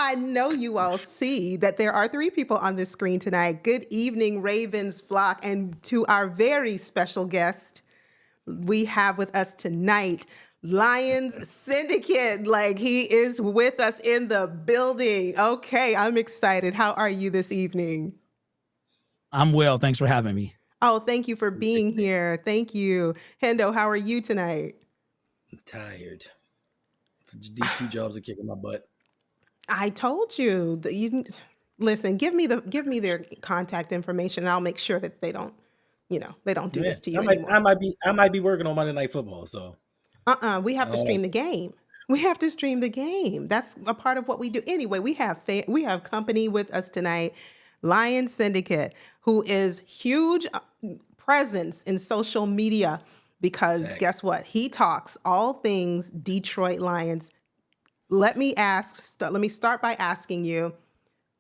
I know you all see that there are three people on the screen tonight. Good evening, Ravensflock, and to our very special guest we have with us tonight, Lions Syndicate. Like, he is with us in the building. Okay, I'm excited. How are you this evening? I'm well. Thanks for having me. Oh, thank you for being here. Thank you. Hendo, how are you tonight? I'm tired. These two jobs are kicking my butt. I told you that listen, give me their contact information and I'll make sure that they don't, they don't do Yeah, this to you anymore. I might be working on Monday Night Football. So, We have to stream the game. We have to stream the game. That's a part of what we do. Anyway, we have company with us tonight, Lion Syndicate, who is huge presence in social media because thanks. guess what? He talks all things Detroit Lions. Let me start by asking you,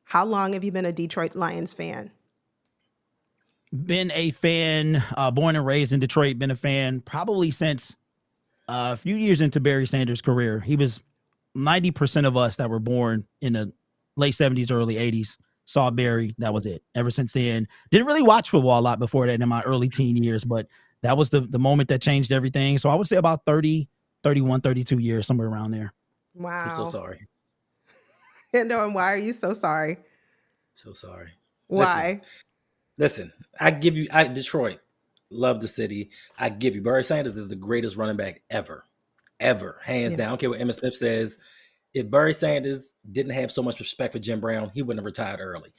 how long have you been a Detroit Lions fan? Been a fan, born and raised in Detroit, been a fan probably since a few years into Barry Sanders' career. He was 90% of us that were born in the late 70s, early 80s saw Barry. That was it. Ever since then, didn't really watch football a lot before that in my early teen years, but that was the moment that changed everything. So I would say about 30, 31, 32 years, somewhere around there. Wow. I'm so sorry. And why are you so sorry? So sorry. Why? Listen, Detroit, love the city. I give you Barry Sanders is the greatest running back ever, hands down. I don't care what Emmitt Smith says. If Barry Sanders didn't have so much respect for Jim Brown, he wouldn't have retired early.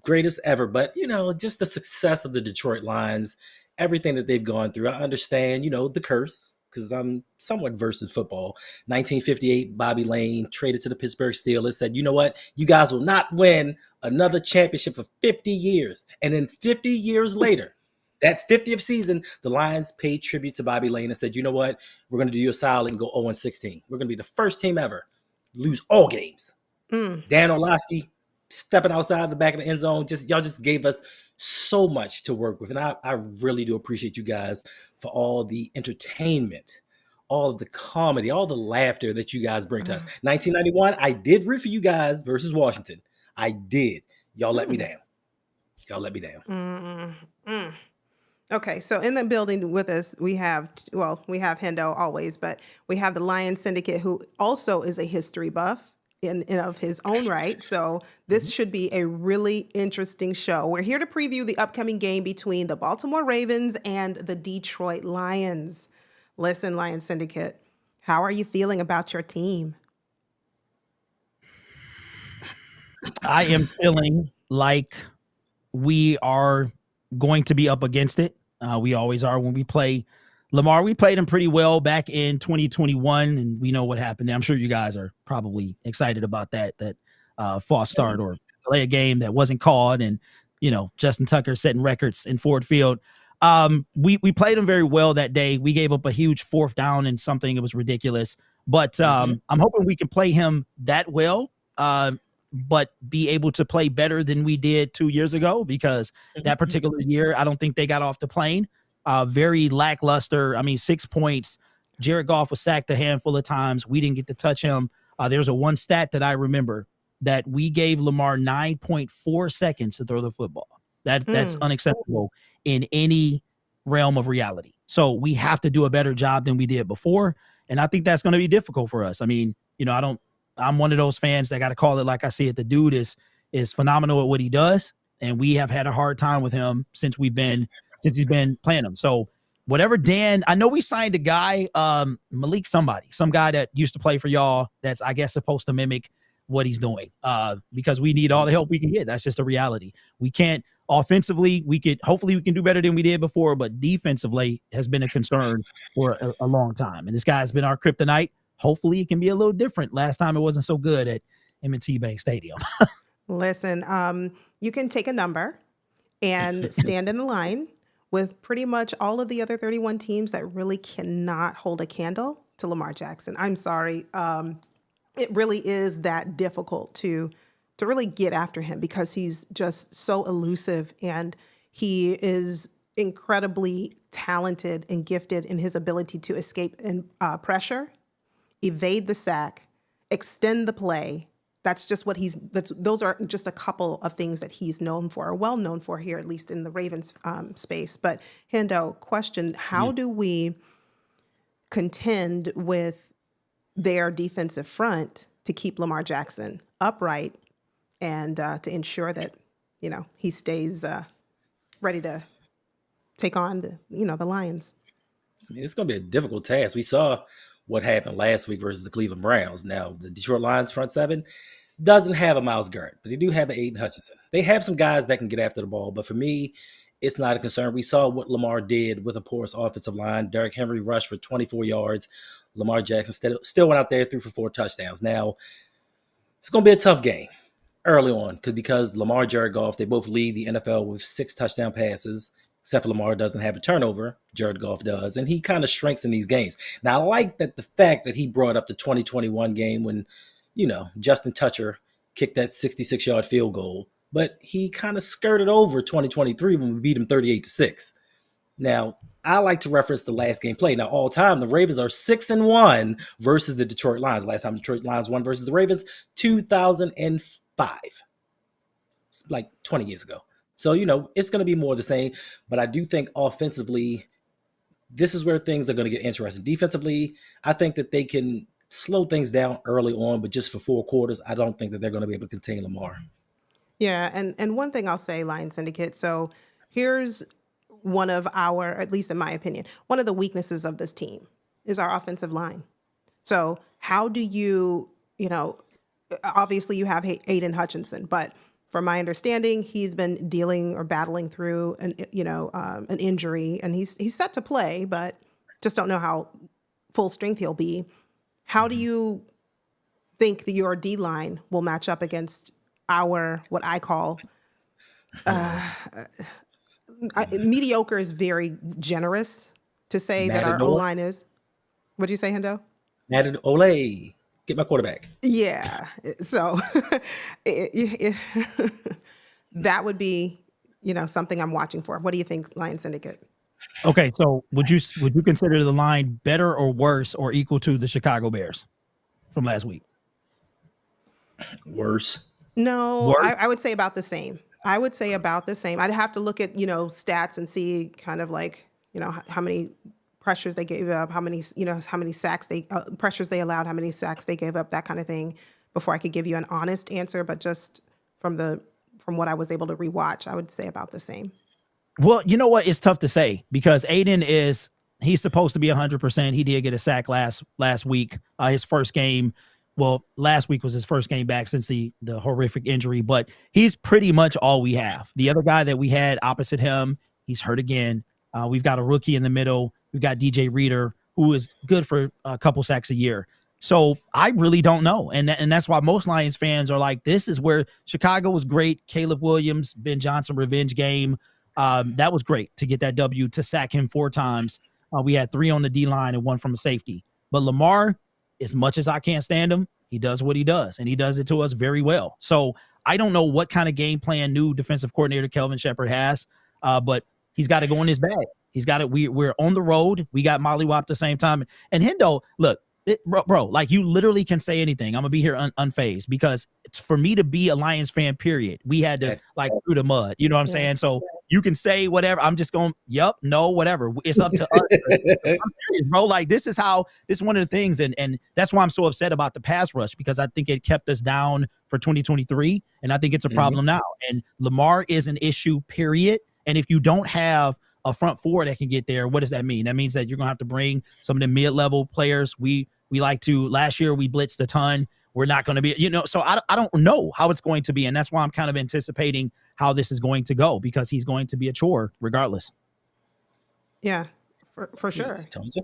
Greatest ever, but just the success of the Detroit Lions, everything that they've gone through. I understand, the curse because I'm somewhat versed in football. 1958, Bobby Lane traded to the Pittsburgh Steelers, said, you know what? You guys will not win another championship for 50 years. And then 50 years later, that 50th season, the Lions paid tribute to Bobby Lane and said, you know what? We're going to do you a solid and go 0-16. We're going to be the first team ever lose all games. Dan Orlovsky stepping outside the back of the end zone. Y'all just gave us so much to work with. And I really do appreciate you guys for all the entertainment, all of the comedy, all the laughter that you guys bring to us. 1991, I did root for you guys versus Washington. I did. Y'all let me down. Okay, so in the building with us, we have Hendo always, but we have the Lion Syndicate, who also is a history buff in of his own right. So this should be a really interesting show. We're here to preview the upcoming game between the Baltimore Ravens and the Detroit Lions. Listen, Lion Syndicate, how are you feeling about your team? I am feeling like we are going to be up against it. We always are when we play Lamar. We played him pretty well back in 2021, and we know what happened there. I'm sure you guys are probably excited about that false start or play a game that wasn't called, and Justin Tucker setting records in Ford Field. We played him very well that day. We gave up a huge fourth down and something. It was ridiculous, but I'm hoping we can play him that well. But be able to play better than we did 2 years ago, because that particular year, I don't think they got off the plane. Very lackluster. I mean, 6 points. Jared Goff was sacked a handful of times. We didn't get to touch him. There's a one stat that I remember that we gave Lamar 9.4 seconds to throw the football. That's unacceptable in any realm of reality. So we have to do a better job than we did before. And I think that's going to be difficult for us. I mean, I'm one of those fans that got to call it like I see it. The dude is phenomenal at what he does, and we have had a hard time with him since he's been playing him. So whatever I know we signed a guy, Malik some guy that used to play for y'all that's, I guess, supposed to mimic what he's doing because we need all the help we can get. That's just a reality. We can't offensively. Hopefully we can do better than we did before, but defensively has been a concern for a long time. And this guy's been our kryptonite. Hopefully it can be a little different. Last time it wasn't so good at M&T Bank Stadium. Listen, you can take a number and stand in the line with pretty much all of the other 31 teams that really cannot hold a candle to Lamar Jackson. I'm sorry. It really is that difficult to really get after him because he's just so elusive, and he is incredibly talented and gifted in his ability to escape pressure, evade the sack, extend the play, That's just what those are just a couple of things that he's known for, or well known for here, at least in the Ravens space. But Hendo, question, how do we contend with their defensive front to keep Lamar Jackson upright and to ensure that, he stays ready to take on the Lions? I mean, it's going to be a difficult task. We saw what happened last week versus the Cleveland Browns. Now, the Detroit Lions front seven doesn't have a Myles Garrett, but they do have an Aiden Hutchinson. They have some guys that can get after the ball, but for me, it's not a concern. We saw what Lamar did with a porous offensive line. Derrick Henry rushed for 24 yards. Lamar Jackson still went out there, threw for 4 touchdowns. Now, it's going to be a tough game early on because Lamar, Jared Goff, they both lead the NFL with 6 touchdown passes. Except for Lamar doesn't have a turnover. Jared Goff does. And he kind of shrinks in these games. Now, I like that the fact that he brought up the 2021 game when, Justin Tucker kicked that 66-yard field goal. But he kind of skirted over 2023 when we beat him 38-6. Now, I like to reference the last game played. Now, all time, the Ravens are 6-1 versus the Detroit Lions. Last time the Detroit Lions won versus the Ravens, 2005. It's like 20 years ago. So, it's going to be more of the same. But I do think offensively, this is where things are going to get interesting. Defensively, I think that they can slow things down early on, but just for 4 quarters, I don't think that they're going to be able to contain Lamar. Yeah, and one thing I'll say, Lion Syndicate, so here's one of our, at least in my opinion, one of the weaknesses of this team is our offensive line. So how do you, obviously you have Aiden Hutchinson, but from my understanding, he's been dealing or battling through an injury, and he's set to play, but just don't know how full strength he'll be. How do you think that your D line will match up against what I call mediocre is very generous to say that our O line is. What'd you say, Hendo? Madden Ole. Get my quarterback. Yeah. So that would be, something I'm watching for. What do you think, Lion Syndicate? Okay, so would you consider the line better or worse or equal to the Chicago Bears from last week? Worse. No, Worse? I would say about the same. I'd have to look at, stats and see kind of like, how many pressures they gave up, how many sacks pressures they allowed, how many sacks they gave up, that kind of thing, before I could give you an honest answer. But just from what I was able to rewatch, I would say about the same. Well, you know what? It's tough to say because Aiden he's supposed to be 100%. He did get a sack last week, his first game. Well, last week was his first game back since the horrific injury, but he's pretty much all we have. The other guy that we had opposite him, he's hurt again. We've got a rookie in the middle. We've got DJ Reader, who is good for a couple sacks a year. So I really don't know. And that's why most Lions fans are like, this is where Chicago was great. Caleb Williams, Ben Johnson revenge game. That was great to get that W, to sack him 4 times. We had 3 on the D-line and 1 from a safety. But Lamar, as much as I can't stand him, he does what he does, and he does it to us very well. So I don't know what kind of game plan new defensive coordinator Kelvin Shepard has, but he's got to go in his bag. He's got it. We're on the road. We got Molly Wop at the same time. And Hendo, look, bro, like you literally can say anything. I'm gonna be here unfazed because it's for me to be a Lions fan, period. We had to like through the mud. You know what I'm saying? So you can say whatever. I'm just going, yep, no, whatever. It's up to us. I'm serious, bro. Like this is one of the things. And that's why I'm so upset about the pass rush, because I think it kept us down for 2023. And I think it's a problem now. And Lamar is an issue, period. And if you don't have a front 4 that can get there, what does that mean? That means that you're going to have to bring some of the mid-level players. We like to, last year we blitzed a ton. We're not going to be, so I don't know how it's going to be. And that's why I'm kind of anticipating how this is going to go, because he's going to be a chore regardless. Yeah, for sure. Tanja?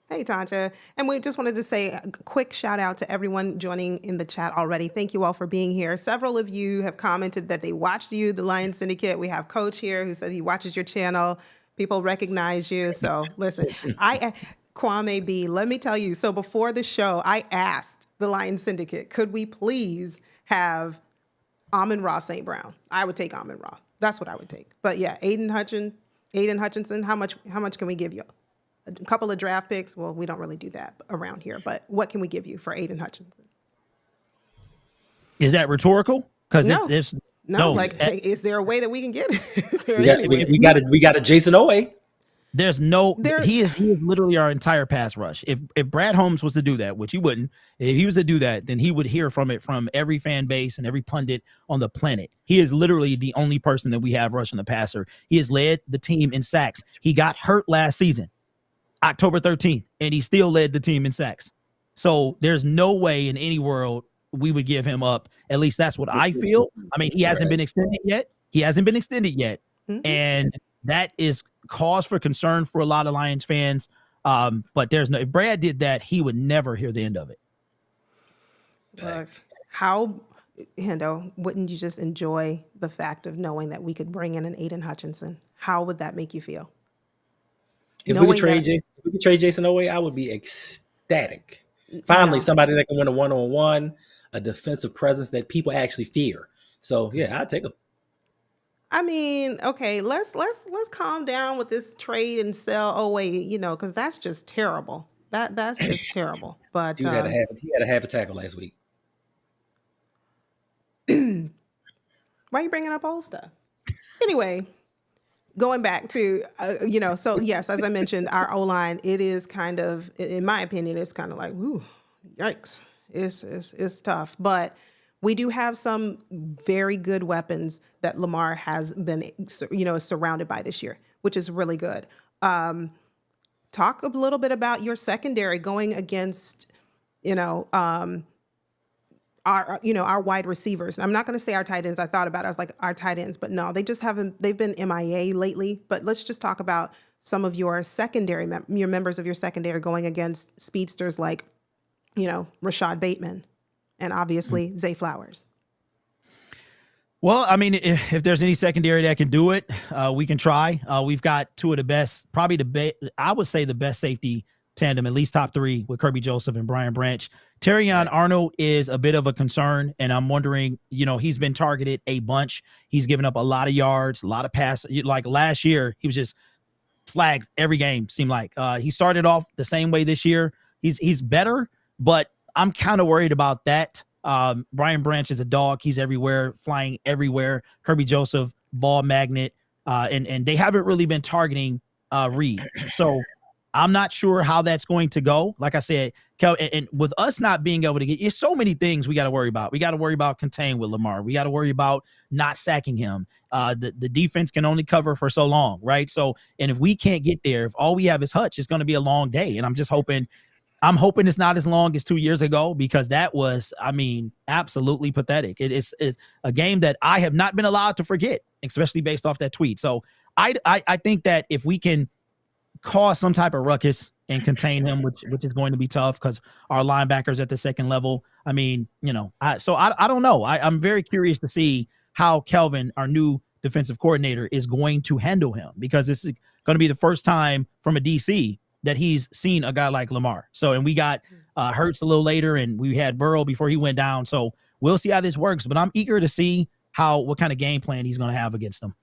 Hey, Tanja. And we just wanted to say a quick shout out to everyone joining in the chat already. Thank you all for being here. Several of you have commented that they watched you, the Lion Syndicate. We have Coach here who said he watches your channel. People recognize you. So listen, Kwame B, let me tell you. So before the show, I asked the Lion Syndicate, could we please have Amon-Ra St. Brown? I would take Amon-Ra. That's what I would take. But yeah, Aiden Hutchinson, how much can we give you? A couple of draft picks. Well, we don't really do that around here, but what can we give you for Aiden Hutchinson? Is that rhetorical? Because No, it's no. no. Like, is there a way that we can get it? Is there We got any we, way? we got a, we got a Jason Owe. There's no. There. He is literally our entire pass rush. If Brad Holmes was to do that, which he wouldn't, if he was to do that, then he would hear from it from every fan base and every pundit on the planet. He is literally the only person that we have rushing the passer. He has led the team in sacks. He got hurt last season, October 13th, and he still led the team in sacks. So there's no way in any world we would give him up. At least that's what I feel. I mean, he hasn't been extended yet. Mm-hmm. And that is cause for concern for a lot of Lions fans. But if Brad did that, he would never hear the end of it. How, Hendo, wouldn't you just enjoy the fact of knowing that we could bring in an Aiden Hutchinson? How would that make you feel? If we could trade Jason Owe, I would be ecstatic. Finally, somebody that can win a one-on-one, a defensive presence that people actually fear. So yeah, I'd take him. I mean, okay, let's calm down with this trade and sell away, because that's just terrible. That's just terrible. But Dude had a half a tackle last week. Why are you bringing up old stuff? Anyway, going back to so yes, as I mentioned, our O-line, it is kind of, in my opinion, it's kind of like, ooh, yikes. It's tough, but we do have some very good weapons that Lamar has been, surrounded by this year, which is really good. Talk a little bit about your secondary going against, our wide receivers. I'm not going to say our tight ends. I thought about it. I was like, our tight ends, but no, they just haven't. They've been MIA lately. But let's just talk about some of your secondary, your members of your secondary going against speedsters like, Rashad Bateman. And obviously, Zay Flowers. Well, I mean, if there's any secondary that can do it, we can try. We've got two of the best, probably I would say the best safety tandem, at least top three, with Kirby Joseph and Brian Branch. Terrion Arnold is a bit of a concern, and I'm wondering, he's been targeted a bunch. He's given up a lot of yards, a lot of passes. Like last year, he was just flagged every game, seemed like. He started off the same way this year. He's better, but I'm kind of worried about that. Brian Branch is a dog. He's everywhere, flying everywhere. Kirby Joseph, ball magnet. And they haven't really been targeting Reed. So I'm not sure how that's going to go. Like I said, Kel, and with us not being able to get, there's so many things we got to worry about. We got to worry about containing with Lamar. We got to worry about not sacking him. The defense can only cover for so long, right? So, and if we can't get there, if all we have is Hutch, it's going to be a long day. And I'm hoping it's not as long as 2 years ago, because that was, absolutely pathetic. It's a game that I have not been allowed to forget, especially based off that tweet. So I think that if we can cause some type of ruckus and contain him, which is going to be tough because our linebackers at the second level, I don't know. I'm very curious to see how Kelvin, our new defensive coordinator, is going to handle him, because this is going to be the first time from a DC that he's seen a guy like Lamar. So, and we got Hurts a little later, and we had Burrow before he went down. So we'll see how this works, but I'm eager to see what kind of game plan he's going to have against them.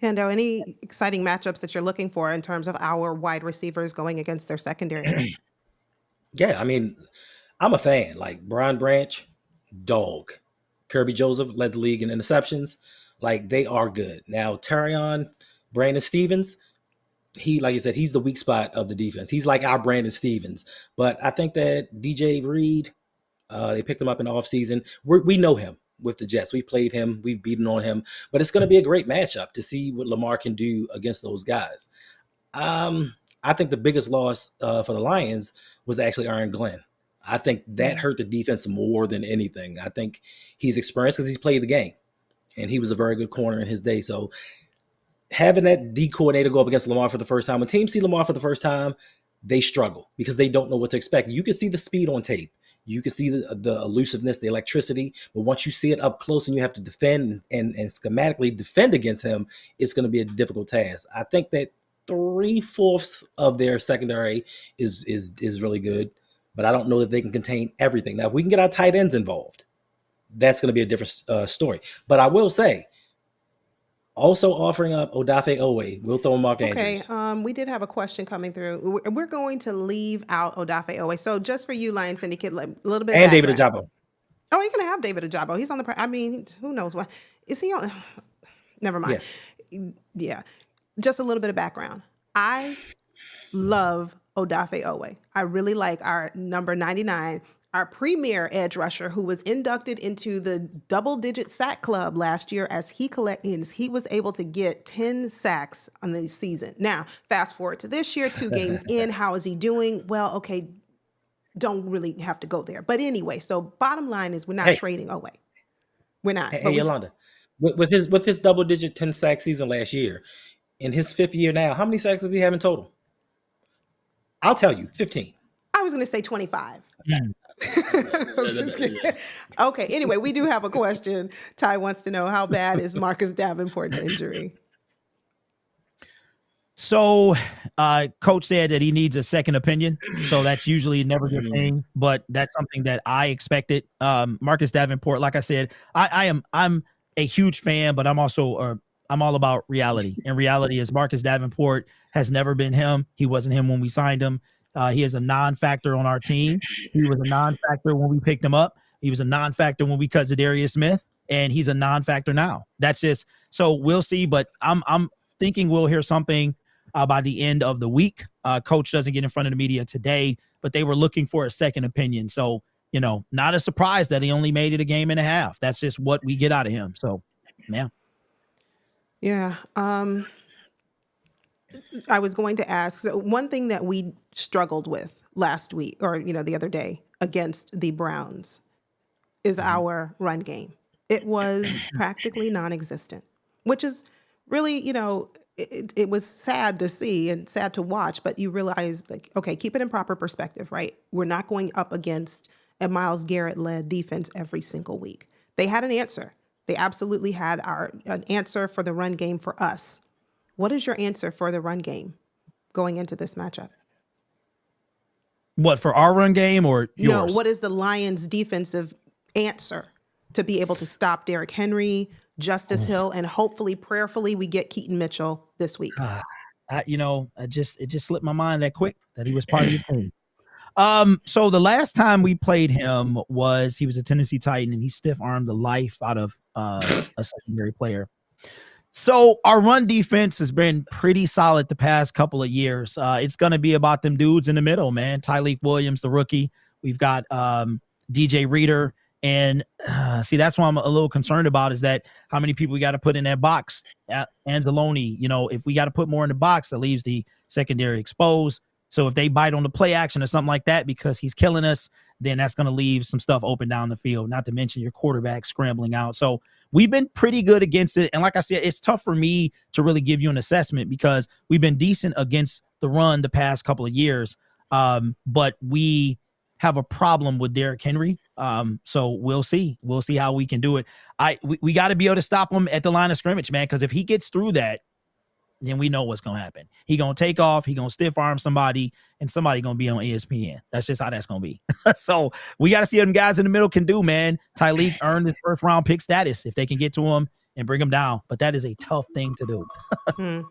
Hendo, any exciting matchups that you're looking for in terms of our wide receivers going against their secondary? Yeah, I'm a fan. Like Brian Branch, dog. Kirby Joseph led the league in interceptions. Like, they are good. Now, Terrion, Brandon Stevens, he, like you said, he's the weak spot of the defense. He's like our Brandon Stevens. But I think that DJ Reed, they picked him up in the offseason. We know him with the Jets. We've played him. We've beaten on him. But it's going to be a great matchup to see what Lamar can do against those guys. I think the biggest loss for the Lions was actually Aaron Glenn. I think that hurt the defense more than anything. I think he's experienced because he's played the game, and he was a very good corner in his day. So having that D coordinator go up against Lamar for the first time, when teams see Lamar for the first time, they struggle because they don't know what to expect. You can see the speed on tape. You can see the elusiveness, the electricity. But once you see it up close and you have to defend and schematically defend against him, it's going to be a difficult task. I think that 3/4 of their secondary is really good, but I don't know that they can contain everything. Now, if we can get our tight ends involved, that's going to be a different story. But I will say, also offering up Odafe Owe, we'll throw Mark Andrews. Okay, we did have a question coming through. We're going to leave out Odafe Owe. So just for you, Lion Syndicate, a little bit. And David Ajabo. Oh, he can have David Ajabo. He's on the. I mean, who knows what is he on? Never mind. Yes. Yeah, just a little bit of background. I love Odafe Owe. I really like our number 99, our premier edge rusher, who was inducted into the double-digit sack club last year as he was able to get 10 sacks on the season. Now, fast forward to this year, 2 games in, how is he doing? Well, okay, don't really have to go there. But anyway, so bottom line is we're not trading Owe. We're not. Hey, Yolanda, with his double-digit 10 sack season last year, in his 5th year now, how many sacks does he have in total? I'll tell you, 15. I was going to say 25. Okay, anyway, we do have a question. Ty wants to know, how bad is Marcus Davenport's injury? So, coach said that he needs a second opinion. So that's usually never a good thing, but that's something that I expected. Marcus Davenport, like I said, I'm a huge fan, but I'm also I'm all about reality. And reality is Marcus Davenport has never been him. He wasn't him when we signed him. He is a non-factor on our team. He was a non-factor when we picked him up. He was a non-factor when we cut Zadarius Smith, and he's a non-factor now. That's just so we'll see. But I'm thinking we'll hear something by the end of the week. Coach doesn't get in front of the media today, but they were looking for a second opinion. So, not a surprise that he only made it a game and a half. That's just what we get out of him. So, yeah. Yeah. I was going to ask, so one thing that we struggled with last week or, the other day against the Browns is our run game. It was practically non-existent, which is really, it was sad to see and sad to watch, but you realize, like, okay, keep it in proper perspective, right? We're not going up against a Myles Garrett-led defense every single week. They had an answer. They absolutely had an answer for the run game for us. What is your answer for the run game going into this matchup? What, for our run game or yours? No, what is the Lions' defensive answer to be able to stop Derrick Henry, Justice Hill, and hopefully, prayerfully, we get Keaton Mitchell this week? It just slipped my mind that quick that he was part of your team. So the last time we played him he was a Tennessee Titan, and he stiff-armed the life out of a secondary player. So our run defense has been pretty solid the past couple of years. It's going to be about them dudes in the middle, man. Tyleik Williams, the rookie. We've got DJ Reader. And see, that's what I'm a little concerned about is that how many people we got to put in that box. Anzalone, if we got to put more in the box, that leaves the secondary exposed. So if they bite on the play action or something like that because he's killing us, then that's going to leave some stuff open down the field, not to mention your quarterback scrambling out. So we've been pretty good against it. And like I said, it's tough for me to really give you an assessment because we've been decent against the run the past couple of years. But we have a problem with Derrick Henry. So we'll see. We'll see how we can do it. We got to be able to stop him at the line of scrimmage, man, because if he gets through that, then we know what's going to happen. He going to take off. He going to stiff arm somebody, and somebody going to be on ESPN. That's just how that's going to be. So we got to see what them guys in the middle can do, man. Tyleik earned his first-round pick status if they can get to him and bring him down. But that is a tough thing to do.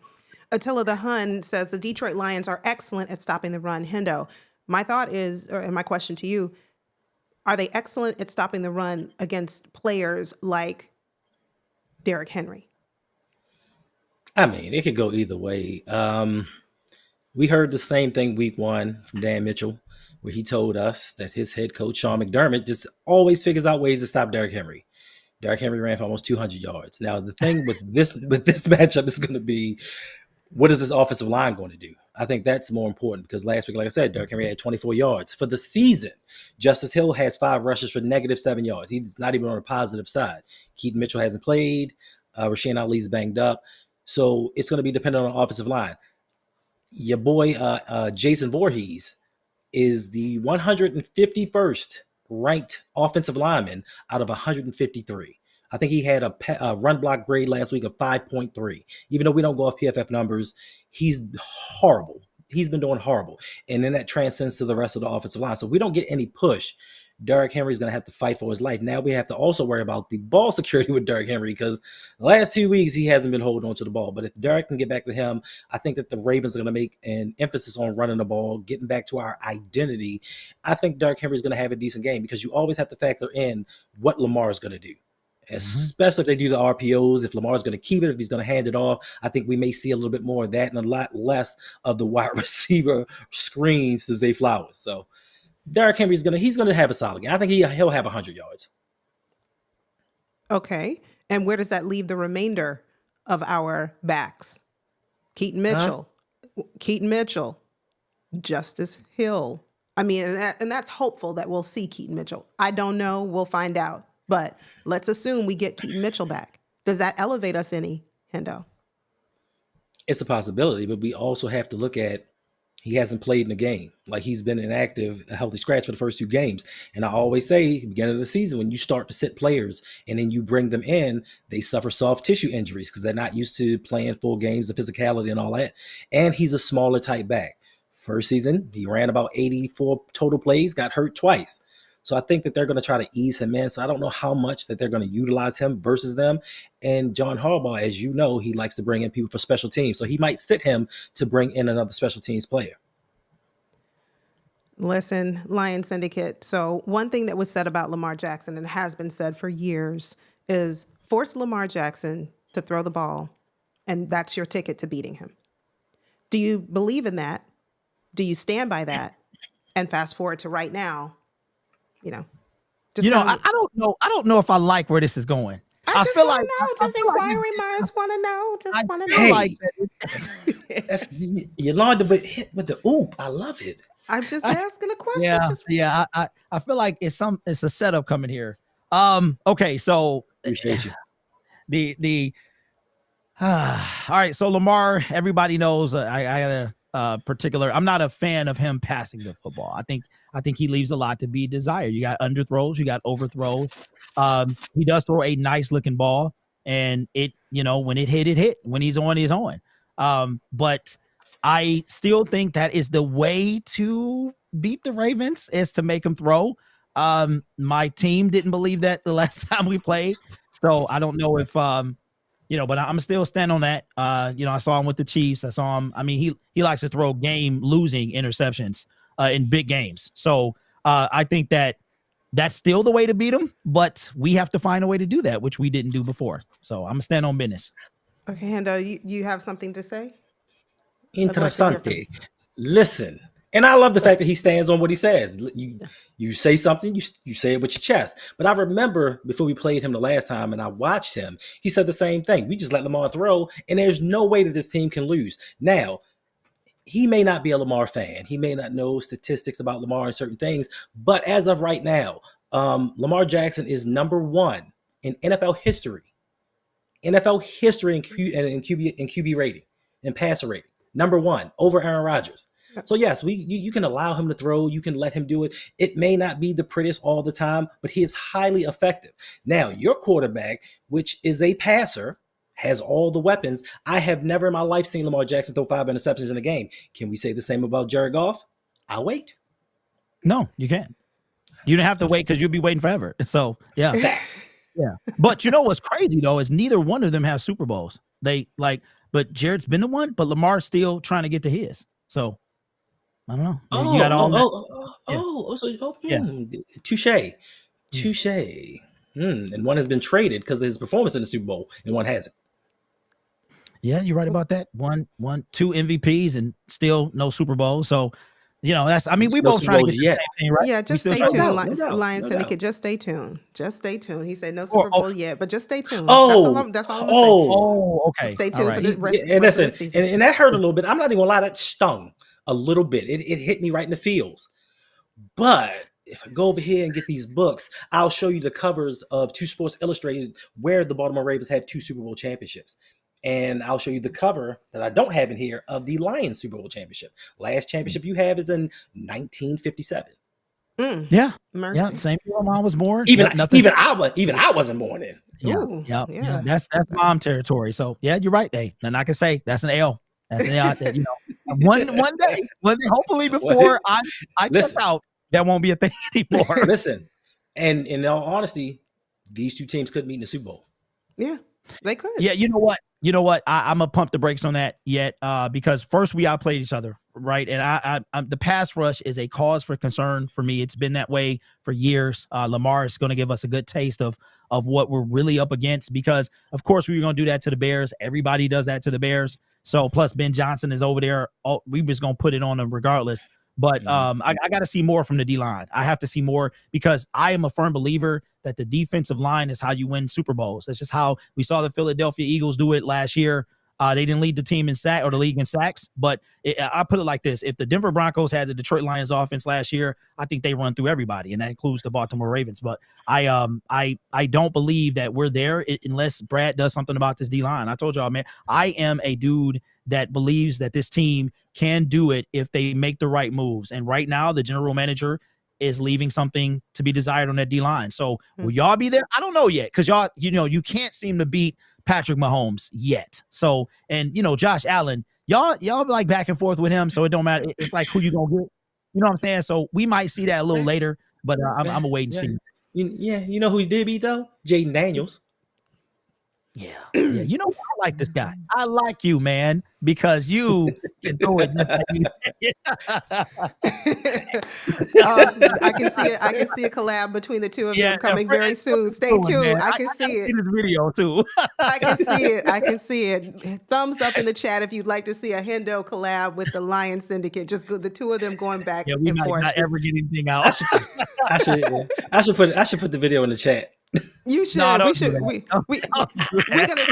Attila the Hun says the Detroit Lions are excellent at stopping the run. Hendo, my thought is, and my question to you, are they excellent at stopping the run against players like Derrick Henry? I mean, it could go either way. We heard the same thing week 1 from Dan Mitchell, where he told us that his head coach, Sean McDermott, just always figures out ways to stop Derrick Henry. Derrick Henry ran for almost 200 yards. Now, the thing with this matchup is going to be, what is this offensive line going to do? I think that's more important because last week, like I said, Derrick Henry had 24 yards. For the season, Justice Hill has 5 rushes for -7 yards. He's not even on the positive side. Keaton Mitchell hasn't played. Rasheed Ali's banged up. So it's going to be dependent on the offensive line. Your boy, Jason Voorhees, is the 151st ranked offensive lineman out of 153. I think he had a run block grade last week of 5.3. Even though we don't go off PFF numbers, he's horrible. He's been doing horrible. And then that transcends to the rest of the offensive line. So if we don't get any push, Derrick Henry's going to have to fight for his life. Now we have to also worry about the ball security with Derrick Henry, because the last 2 weeks he hasn't been holding on to the ball. But if Derrick can get back to him, I think that the Ravens are going to make an emphasis on running the ball, getting back to our identity. I think Derrick Henry is going to have a decent game, because you always have to factor in what Lamar is going to do. Especially if they do the RPOs, if Lamar's going to keep it, if he's going to hand it off, I think we may see a little bit more of that and a lot less of the wide receiver screens to Zay Flowers. So Derrick Henry's he's gonna have a solid game. I think he'll have 100 yards. Okay. And where does that leave the remainder of our backs? Keaton Mitchell, Justice Hill. I mean, and that's hopeful that we'll see Keaton Mitchell. I don't know. We'll find out. But let's assume we get Keaton Mitchell back. Does that elevate us any, Hendo? It's a possibility, but we also have to look at, he hasn't played in a game. Like, he's been inactive, a healthy scratch for the first 2 games. And I always say, beginning of the season, when you start to sit players and then you bring them in, they suffer soft tissue injuries because they're not used to playing full games, the physicality and all that. And he's a smaller type back. First season, he ran about 84 total plays, got hurt twice. So I think that they're going to try to ease him in. So I don't know how much that they're going to utilize him versus them. And John Harbaugh, as you know, he likes to bring in people for special teams. So he might sit him to bring in another special teams player. Listen, Lion Syndicate. So one thing that was said about Lamar Jackson, and has been said for years, is force Lamar Jackson to throw the ball, and that's your ticket to beating him. Do you believe in that? Do you stand by that? And fast forward to right now, just I don't know. I don't know if I like where this is going. I just feel like just inquiring minds want to know. Just want to know. Hey, Yolanda, but hit with the oop. I love it. I'm just asking a question. I feel like it's a setup coming here. Okay, so appreciate you. All right. So Lamar, everybody knows I got a particular. I'm not a fan of him passing the football. I think he leaves a lot to be desired. You got underthrows, you got overthrows. He does throw a nice looking ball, and it, when it hit. When he's on, he's on. But I still think that is the way to beat the Ravens, is to make them throw. My team didn't believe that the last time we played, so I don't know if but I'm still standing on that. I saw him with the Chiefs. I saw him. I mean, he likes to throw game losing interceptions in big games. So I think that's still the way to beat him, but we have to find a way to do that, which we didn't do before. So I'm gonna stand on business. Okay, Hendo, you have something to say? Interessante. Listen, and I love the fact that he stands on what he says. You say something, you say it with your chest. But I remember before we played him the last time and I watched him, he said the same thing. We just let Lamar throw, and there's no way that this team can lose. Now, he may not be a Lamar fan. He may not know statistics about Lamar and certain things. But as of right now, Lamar Jackson is number 1 in NFL history. NFL history in QB rating and passer rating. Number 1 over Aaron Rodgers. So yes, you can allow him to throw. You can let him do it. It may not be the prettiest all the time, but he is highly effective. Now, your quarterback, which is a passer, has all the weapons. I have never in my life seen Lamar Jackson throw 5 interceptions in a game. Can we say the same about Jared Goff? I'll wait. No, you can't. You don't have to wait because you'll be waiting forever. So yeah. Yeah. But what's crazy though is neither one of them have Super Bowls. But Jared's been the one, but Lamar's still trying to get to his. So I don't know. You got all touche. And one has been traded because of his performance in the Super Bowl, and one hasn't. Yeah, you're right about that. 2 MVPs and still no Super Bowl. So, that's. I mean, we both trying to get the same thing, right? Yeah, just stay tuned, Lion Syndicate. Just stay tuned. Just stay tuned. He said no Super Bowl yet, but just stay tuned. That's all I'm saying. Oh, okay. Stay tuned for the rest of the season. And that hurt a little bit. I'm not even gonna lie, that stung a little bit. It hit me right in the feels. But if I go over here and get these books, I'll show you the covers of 2 Sports Illustrated where the Baltimore Ravens have 2 Super Bowl championships. And I'll show you the cover that I don't have in here of the Lions Super Bowl championship. Last championship you have is in 1957. Yeah. Mercy. Yeah. Same year mom was born. Even I wasn't born in. Yeah. That's mom territory. So yeah, you're right. Hey, and I can say that's an L. That's an L. One day, hopefully before I check out. that won't be a thing anymore. Listen, and in all honesty, these two teams could meet in the Super Bowl. Yeah, they could. Yeah, you know what? I'm gonna pump the brakes on that yet, because first we outplayed each other, right? And the pass rush is a cause for concern for me. It's been that way for years. Lamar is going to give us a good taste of what we're really up against, because of course we were going to do that to the Bears. Everybody does that to the Bears. So plus Ben Johnson is over there. We just going to put it on him regardless. But I got to see more from the D-line. I have to see more, because I am a firm believer that the defensive line is how you win Super Bowls. That's just how we saw the Philadelphia Eagles do it last year. They didn't lead the team in sack or the league in sacks, but I put it like this. If the Denver Broncos had the Detroit Lions offense last year, I think they run through everybody, and that includes the Baltimore Ravens. But I don't believe that we're there unless Brad does something about this D-line. I told y'all, man, I am a dude that believes that this team can do it if they make the right moves. And right now, the general manager is leaving something to be desired on that D-line. So will y'all be there? I don't know yet, because y'all, you can't seem to beat Patrick Mahomes yet. So, and Josh Allen, y'all like back and forth with him, so it don't matter. It's like who you gonna get. You know what I'm saying? So we might see that a little later, but I'm gonna wait and see. You know who he did beat though? Jaden Daniels. Yeah. You know, I like this guy. I like you, man, because you can throw it. I can see it. I can see a collab between the two of them coming very soon. Stay tuned. Man. I can see it. This video too. I can see it. I can see it. Thumbs up in the chat if you'd like to see a Hendo collab with the Lion Syndicate. Just the two of them going back We and might forth. not ever get anything out. I should put the video in the chat. You should. No, We should. We're gonna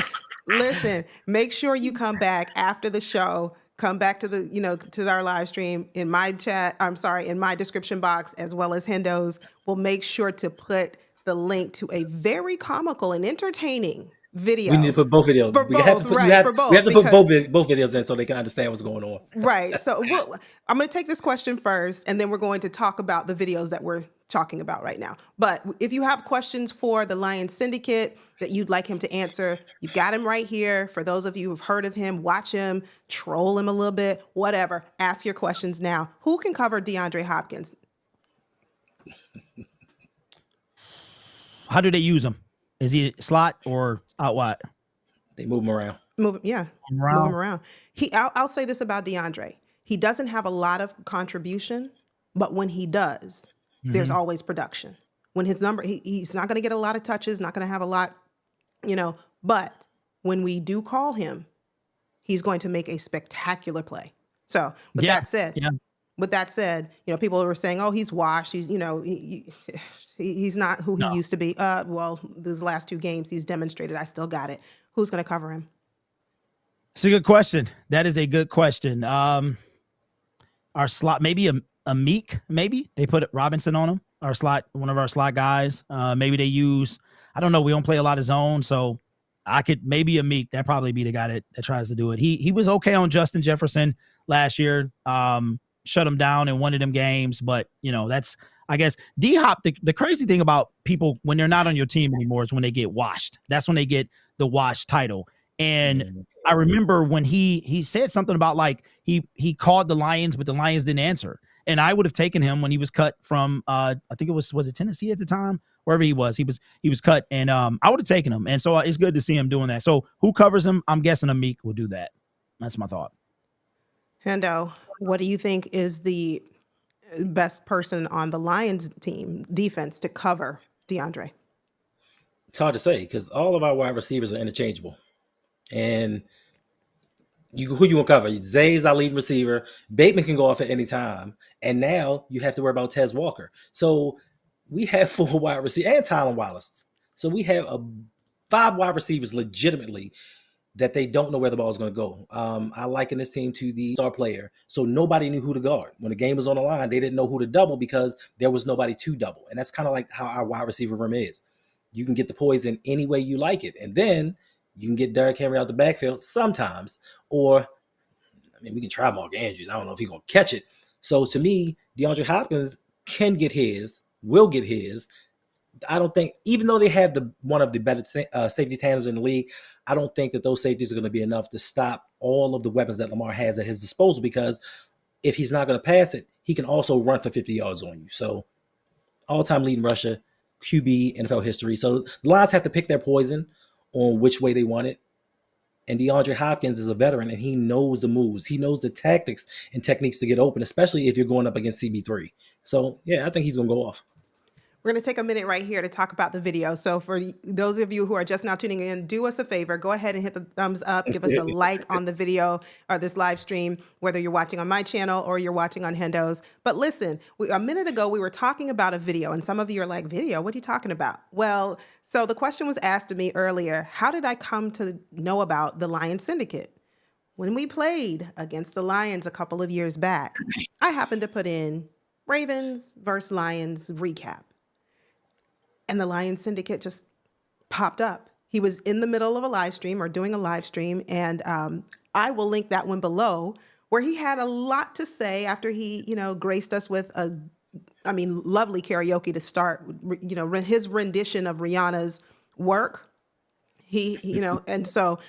listen. Make sure you come back after the show. Come back to to our live stream in my chat. I'm sorry, in my description box, as well as Hendo's. We'll make sure to put the link to a very comical and entertaining video. We need to put both videos. For we both, have to put, right? we have, for both, we have to put because- both videos in so they can understand what's going on. Right. So I'm going to take this question first, and then we're going to talk about the videos that we're talking about right now. But if you have questions for the Lion Syndicate that you'd like him to answer, you've got him right here. For those of you who've heard of him, watch him, troll him a little bit, whatever. Ask your questions now. Who can cover DeAndre Hopkins? How do they use him? Is he slot or out wide? They move him around. Move him around. I'll say this about DeAndre. He doesn't have a lot of contribution, but when he does, there's always production. When his number, he's not going to get a lot of touches, not going to have a lot, but when we do call him, he's going to make a spectacular play. So with that said, people were saying, oh, he's washed. He's, he's not who he used to be. Well, these last two games he's demonstrated, I still got it. Who's going to cover him? It's a good question. That is a good question. Our slot, maybe a Meek, maybe they put Robinson on him. Our slot, one of our slot guys. Maybe they use, I don't know. We don't play a lot of zone, so maybe a Meek. That'd probably be the guy that tries to do it. He was okay on Justin Jefferson last year. Shut him down in one of them games, but that's, I guess, D-Hop. The crazy thing about people when they're not on your team anymore is when they get washed. That's when they get the wash title. And I remember when he said something about like he called the Lions, but the Lions didn't answer. And I would have taken him when he was cut from I think it was it Tennessee at the time, wherever he was cut, and I would have taken him. And so it's good to see him doing that. So who covers him? I'm guessing a Meek will do that. That's my thought. Hendo, what do you think is the best person on the Lions team defense to cover DeAndre? It's hard to say because all of our wide receivers are interchangeable. And who you want to cover? Zay's our leading receiver. Bateman can go off at any time. And now you have to worry about Tez Walker. So we have 4 wide receivers and Tylen Wallace. So we have 5 wide receivers legitimately that they don't know where the ball is going to go. I liken this team to the star player. So nobody knew who to guard. When the game was on the line, they didn't know who to double because there was nobody to double. And that's kind of like how our wide receiver room is. You can get the poison any way you like it. And then you can get Derrick Henry out the backfield sometimes. Or, we can try Mark Andrews. I don't know if he's going to catch it. So to me, DeAndre Hopkins can get his, will get his. I don't think, even though they have one of the better safety tandems in the league, I don't think that those safeties are going to be enough to stop all of the weapons that Lamar has at his disposal because if he's not going to pass it, he can also run for 50 yards on you. So all-time leading rusher, QB, NFL history. So the Lions have to pick their poison on which way they want it. And DeAndre Hopkins is a veteran, and he knows the moves. He knows the tactics and techniques to get open, especially if you're going up against CB3. So, yeah, I think he's going to go off. We're going to take a minute right here to talk about the video. So for those of you who are just now tuning in, do us a favor. Go ahead and hit the thumbs up. Give us a like on the video or this live stream, whether you're watching on my channel or you're watching on Hendo's. But listen, a minute ago, we were talking about a video, and some of you are like, video? What are you talking about? Well, so the question was asked to me earlier, how did I come to know about the Lion Syndicate? When we played against the Lions a couple of years back, I happened to put in Ravens versus Lions recap. And the Lion Syndicate just popped up. He was in the middle of a live stream or doing a live stream. And I will link that one below, where he had a lot to say after he, graced us with lovely karaoke to start, his rendition of Rihanna's Work. And so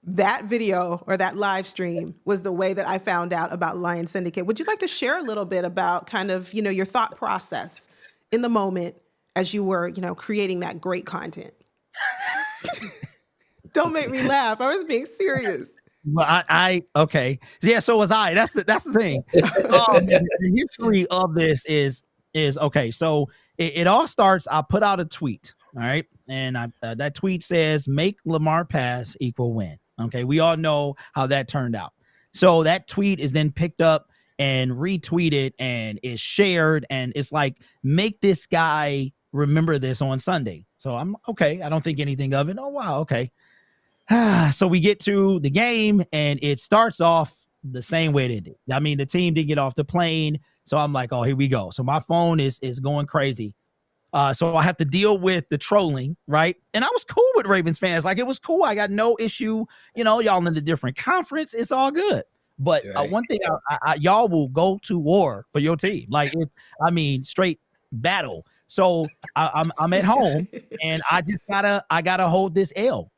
that video or that live stream was the way that I found out about Lion Syndicate. Would you like to share a little bit about kind of, your thought process in the moment as you were, creating that great content? Don't make me laugh. I was being serious. Well, okay. Yeah, so was I. That's the thing. The history of this is okay. So it all starts, I put out a tweet. All right. And that tweet says, make Lamar pass equal win. Okay. We all know how that turned out. So that tweet is then picked up and retweeted and is shared. And it's like, make this guy remember this on Sunday. So I'm okay. I don't think anything of it. Oh, wow. Okay. So we get to the game and it starts off the same way it ended. I mean, the team didn't get off the plane. So I'm like, oh, here we go. So my phone is going crazy. So I have to deal with the trolling, right? And I was cool with Ravens fans. Like, it was cool. I got no issue. Y'all in a different conference. It's all good. But one thing, y'all will go to war for your team. Like, straight battle. So I'm at home and I gotta hold this L.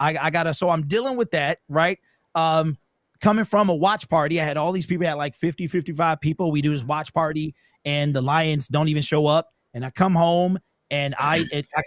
So I'm dealing with that, right? Coming from a watch party, I had all these people, I had like 50, 55 people. We do this watch party and the Lions don't even show up. And I come home and I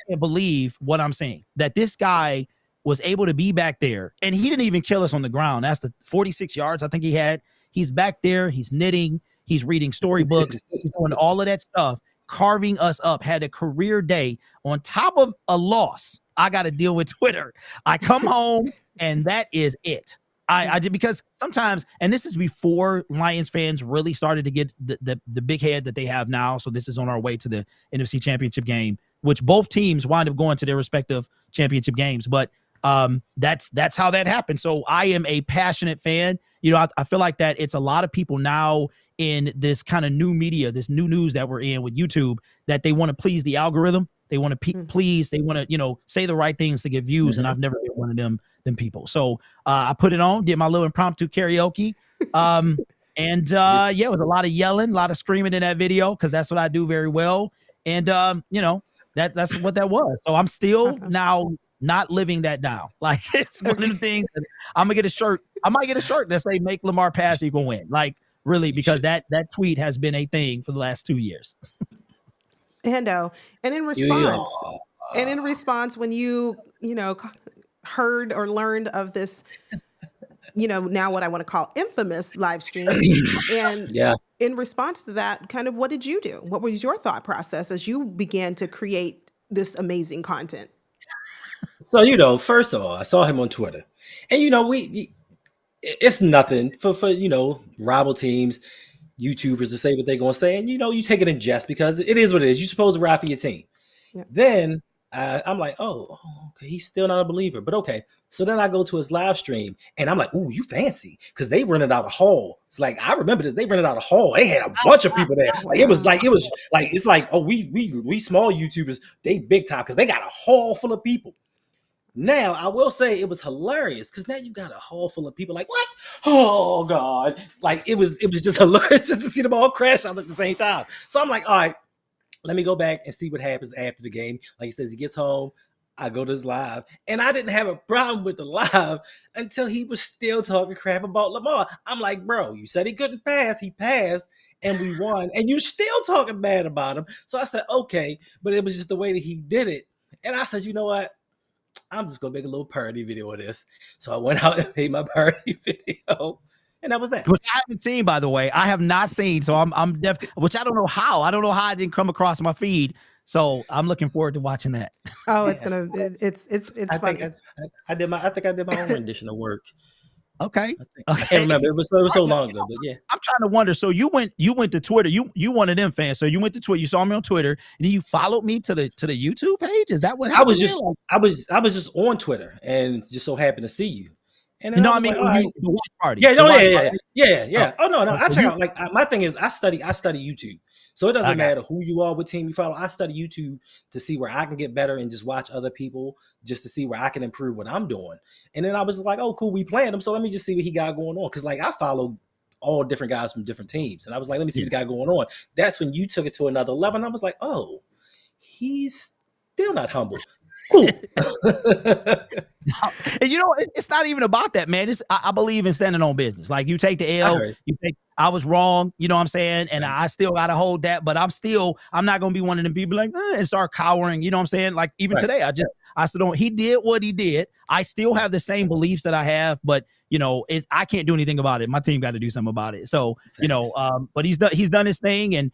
can't believe what I'm seeing, that this guy was able to be back there and he didn't even kill us on the ground. That's the 46 yards I think he had. He's back there. He's knitting. He's reading storybooks. He's doing all of that stuff, carving us up, had a career day on top of a loss. I got to deal with Twitter. I come home and that is it. I did, because sometimes, and this is before Lions fans really started to get the big head that they have now. So this is on our way to the NFC Championship game, which both teams wind up going to their respective championship games. But that's how that happened. So I am a passionate fan. I feel like that it's a lot of people now in this kind of new media, this new news that we're in with YouTube, that they want to please the algorithm. They want to please, they want to, say the right things to get views. Mm-hmm. And I've never been one of them people. So I put it on, did my little impromptu karaoke. It was a lot of yelling, a lot of screaming in that video, because that's what I do very well. And, that's what that was. So I'm still now not living that down. Like, it's one of the things that I'm gonna get a shirt. I might get a shirt that say make Lamar pass equal win. Like, really, because that tweet has been a thing for the last 2 years. Hendo, and in response, when you heard or learned of this, now what I want to call infamous live stream, and in response to that, kind of what did you do? What was your thought process as you began to create this amazing content? So, first of all, I saw him on Twitter, and it's nothing for rival teams, YouTubers to say what they're going to say. And, you take it in jest because it is what it is. You're supposed to ride for your team. Yeah. Then I'm like, oh, okay, he's still not a believer, but okay. So then I go to his live stream and I'm like, ooh, you fancy, because they rented out a hall. It's like, I remember this. They rented out a hall. They had a bunch of people there. Like, it's like, oh, we small YouTubers, they big time because they got a hall full of people. Now, I will say it was hilarious because now you got a hall full of people like, what? Oh, God. Like, it was just hilarious just to see them all crash out at the same time. So I'm like, all right, let me go back and see what happens after the game. Like he says, he gets home. I go to his live, and I didn't have a problem with the live until he was still talking crap about Lamar. I'm like, bro, you said he couldn't pass. He passed, and we won, and you still talking bad about him. So I said, okay, but it was just the way that he did it. And I said, you know what? I'm just gonna make a little parody video of this. So I went out and made my parody video, and that was that. Which I haven't seen, by the way. I have not seen, so I'm which I don't know how. I don't know how I didn't come across my feed. So I'm looking forward to watching that. Oh, Yeah. it's funny. I think I did my own rendition of work. Okay. I can't remember. It was so long ago, but yeah. I'm trying to wonder. So you went to Twitter. You one of them fans. So you went to Twitter. You saw me on Twitter, and then you followed me to the YouTube page. Is that what happened? I was just on Twitter and just so happened to see you. And then No, I I was mean like, all right. the watch party. Yeah, The no, watch yeah. party. Oh no, I so check you- out. Like my thing is, I study YouTube, so it I doesn't got matter who you are, what team you follow. I study YouTube to see where I can get better and just watch other people, just to see where I can improve what I'm doing. And then I was like, oh, cool, we playing him, so let me just see what he got going on. Because like I follow all different guys from different teams, and I was like, let me see what he got going on. That's when you took it to another level, and I was like, oh, he's still not humble. Cool. And you know, it's not even about that, man. I believe in standing on business. Like you take the L, I was wrong, you know what I'm saying? And I still gotta hold that, but I'm not gonna be one of them people like and start cowering, you know what I'm saying? Like even today, I still don't. He did what he did. I still have the same beliefs that I have, but you know, I can't do anything about it. My team got to do something about it. So, you know, but he's done his thing, and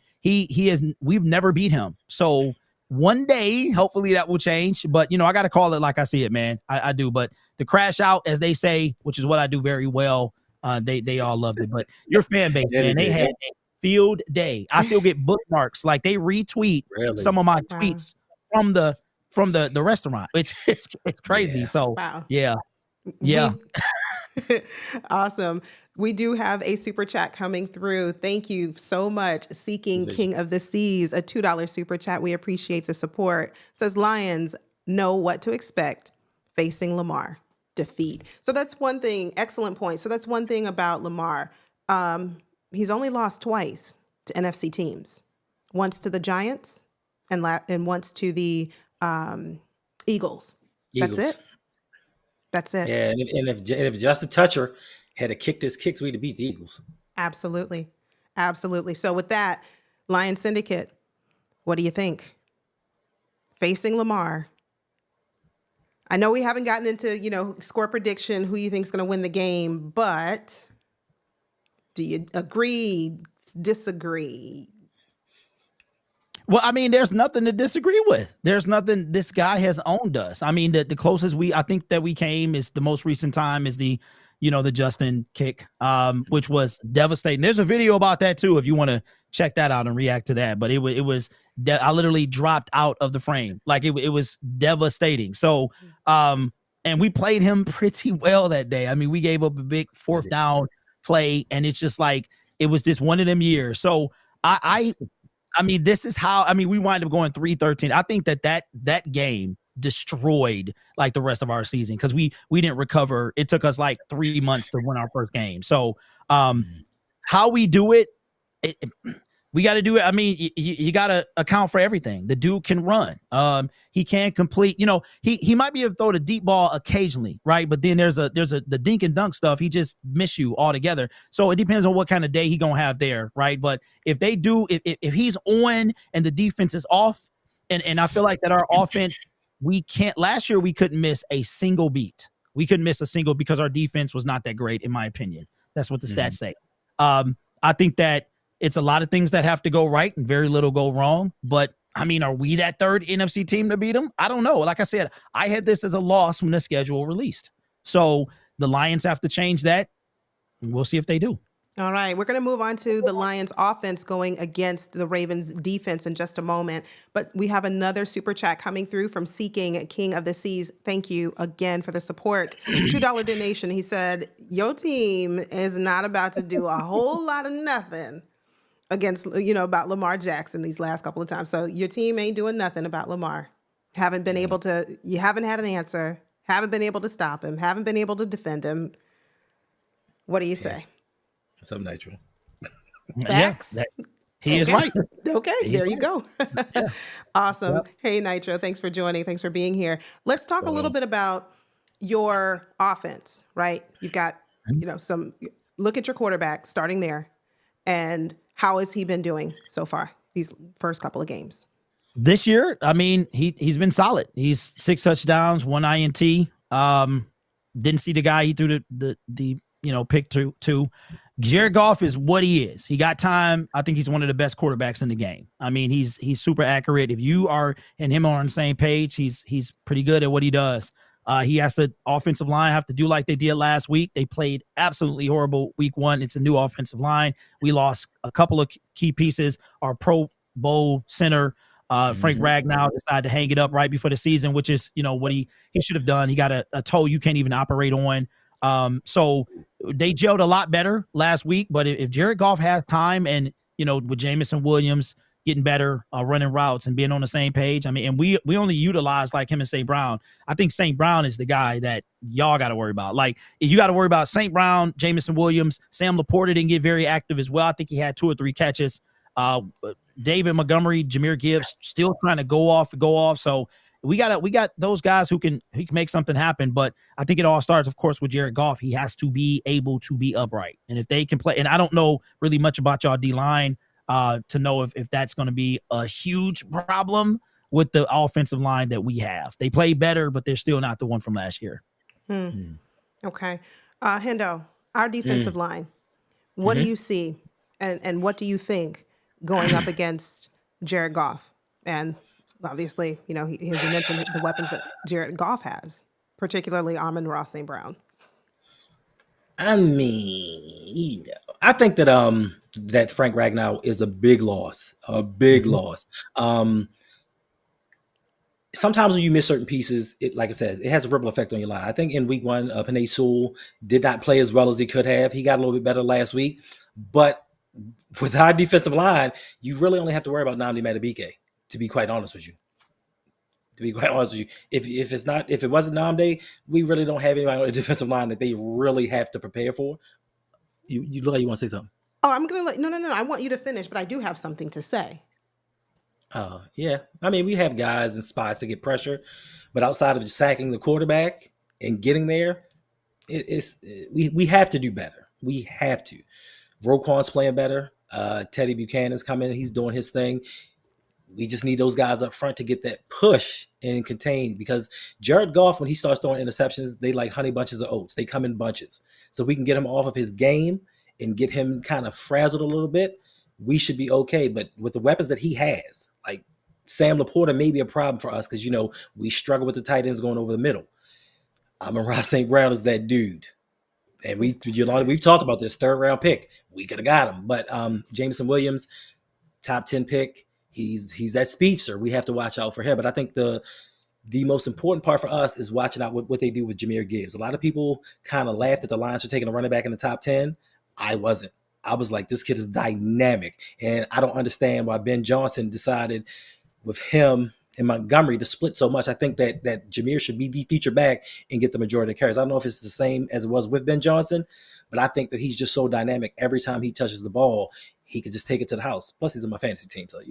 we've never beat him. So one day, hopefully that will change. But you know, I got to call it like I see it, man. I do. But the crash out, as they say, which is what I do very well. They all loved it. But your fan base, man, they had a field day. I still get bookmarks. Like they retweet some of my tweets from the restaurant. It's crazy. Yeah. So wow. yeah. Awesome. We do have a super chat coming through. Thank you so much. Seeking King of the Seas, a $2 super chat. We appreciate the support. It says Lions know what to expect facing Lamar. Defeat. So that's one thing. Excellent point. So that's one thing about Lamar. He's only lost twice to NFC teams. Once to the Giants and once to the Eagles. That's it. That's it. Yeah, and if Justin Toucher had kicked his kicks, we'd have beat the Eagles. Absolutely. Absolutely. So with that, Lion Syndicate, what do you think? Facing Lamar. I know we haven't gotten into, score prediction, who you think is going to win the game, but do you agree, disagree? Well, I mean, there's nothing to disagree with. There's nothing. This guy has owned us. I mean, the closest I think that we came is the most recent time is the Justin kick, which was devastating. There's a video about that too, if you want to check that out and react to that. But it was I literally dropped out of the frame. Like it was devastating. So, and we played him pretty well that day. I mean, we gave up a big fourth down play, and it's just like it was just one of them years. So I mean, this is how, we wind up going 3-13. I think that game destroyed like the rest of our season because we didn't recover. It took us like 3 months to win our first game. So how we do it, we got to do it. I mean, you got to account for everything. The dude can run. He can complete. He might be able to throw the deep ball occasionally, right? But then there's the dink and dunk stuff. He just miss you altogether. So it depends on what kind of day he gonna have there, right? But if they do, if he's on and the defense is off, and I feel like that our offense, we can't. Last year we couldn't miss a single beat. We couldn't miss a single because our defense was not that great, in my opinion. That's what the stats say. I think that. It's a lot of things that have to go right and very little go wrong. But, I mean, are we that third NFC team to beat them? I don't know. Like I said, I had this as a loss when the schedule released. So the Lions have to change that. And we'll see if they do. All right. We're going to move on to the Lions offense going against the Ravens defense in just a moment. But we have another super chat coming through from Seeking King of the Seas. Thank you again for the support. $2 donation. He said, your team is not about to do a whole lot of nothing against, about Lamar Jackson these last couple of times. So your team ain't doing nothing about Lamar. You haven't had an answer, haven't been able to stop him, haven't been able to defend him. What do you say? Something natural. Facts? He is Okay. right. Okay, He's there you right. go. Yeah. Awesome. Yep. Hey, Nitro, thanks for joining. Thanks for being here. Let's talk a little So, bit about your offense, right? You've got, Mhm. look at your quarterback starting there, and how has he been doing so far these first couple of games? This year, I mean, he's been solid. He's 6 touchdowns, 1 INT. Didn't see the guy he threw the pick to. Jared Goff is what he is. He got time. I think he's one of the best quarterbacks in the game. I mean, he's super accurate. If you are and him are on the same page, he's pretty good at what he does. He has the offensive line have to do like they did last week. They played absolutely horrible week 1. It's a new offensive line. We lost a couple of key pieces. Our Pro Bowl center, Frank Ragnow, decided to hang it up right before the season, which is, what he should have done. He got a toe you can't even operate on. So they gelled a lot better last week. But if Jared Goff has time and, with Jamison Williams getting better, running routes and being on the same page, I mean, and we only utilize like him and St. Brown. I think St. Brown is the guy that y'all got to worry about. Like, you got to worry about St. Brown, Jamison Williams. Sam Laporta didn't get very active as well. I think he had 2 or 3 catches. David Montgomery, Jahmyr Gibbs still trying to go off. So we got those guys who can make something happen. But I think it all starts, of course, with Jared Goff. He has to be able to be upright. And if they can play, and I don't know really much about y'all D-line to know if that's going to be a huge problem with the offensive line that we have. They play better, but they're still not the one from last year. Okay. Hendo, our defensive line, what do you see and what do you think going up against Jared Goff? And obviously, he mentioned the weapons that Jared Goff has, particularly Amon-Ra St. Brown. I mean, I think that that Frank Ragnow is a big loss. Sometimes when you miss certain pieces, it, like I said, it has a ripple effect on your line. I think in week 1, Penei Sewell did not play as well as he could have. He got a little bit better last week, but with our defensive line, you really only have to worry about Nnamdi Madubuike, to be quite honest with you. If it wasn't Nnamdi, we really don't have anybody on the defensive line that they really have to prepare for. You look like you want to say something. Oh, I'm gonna no. I want you to finish, but I do have something to say. Yeah. I mean, we have guys in spots to get pressure, but outside of sacking the quarterback and getting there, we have to do better. We have to. Roquan's playing better. Teddy Buchanan's coming. He's doing his thing. We just need those guys up front to get that push and contain, because Jared Goff, when he starts throwing interceptions, they like honey bunches of oats. They come in bunches. So we can get him off of his game and get him kind of frazzled a little bit. We should be okay. But with the weapons that he has, like Sam Laporta may be a problem for us because, we struggle with the tight ends going over the middle. Amon-Ra St. Brown is that dude. And we've talked about this 3rd round pick. We could have got him. But Jamison Williams, top 10 pick. He's that speedster. We have to watch out for him. But I think the most important part for us is watching out what they do with Jahmyr Gibbs. A lot of people kind of laughed at the Lions for taking a running back in the top 10. I wasn't. I was like, this kid is dynamic. And I don't understand why Ben Johnson decided with him and Montgomery to split so much. I think that Jahmyr should be the feature back and get the majority of carries. I don't know if it's the same as it was with Ben Johnson, but I think that he's just so dynamic. Every time he touches the ball, he could just take it to the house. Plus, he's on my fantasy team, so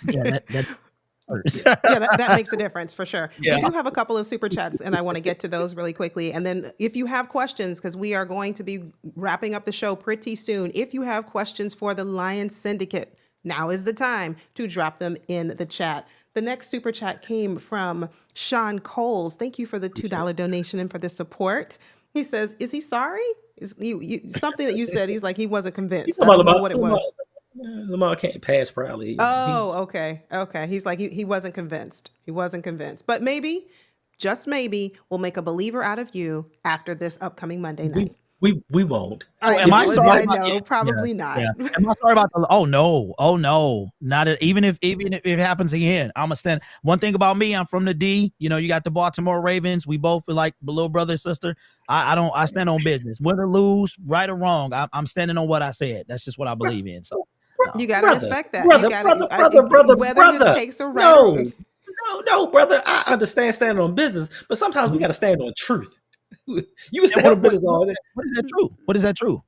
Yeah, that that makes a difference for sure. Yeah. We do have a couple of super chats, and I want to get to those really quickly. And then if you have questions, because we are going to be wrapping up the show pretty soon, if you have questions for the Lions Syndicate, now is the time to drop them in the chat. The next super chat came from Sean Coles. Thank you for the $2 donation and for the support. He says, is he sorry? Is something that you said, he's like, he wasn't convinced. I don't know what it was. Lamar can't pass proudly. Oh, okay. He's like, he wasn't convinced. But maybe, just maybe, we'll make a believer out of you after this upcoming Monday night. We won't. Am I sorry? No, probably not. Yeah. Am I sorry about the? Oh no, not even if it happens again, I'm gonna stand. One thing about me, I'm from the D. You got the Baltimore Ravens. We both are like little brother and sister. I stand on business, win or lose, right or wrong. I'm standing on what I said. That's just what I believe in. So you gotta respect that. Brother, whether his takes are right. No, brother. I understand standing on business, but sometimes we gotta stand on truth. You can stand on business all day. What is that true?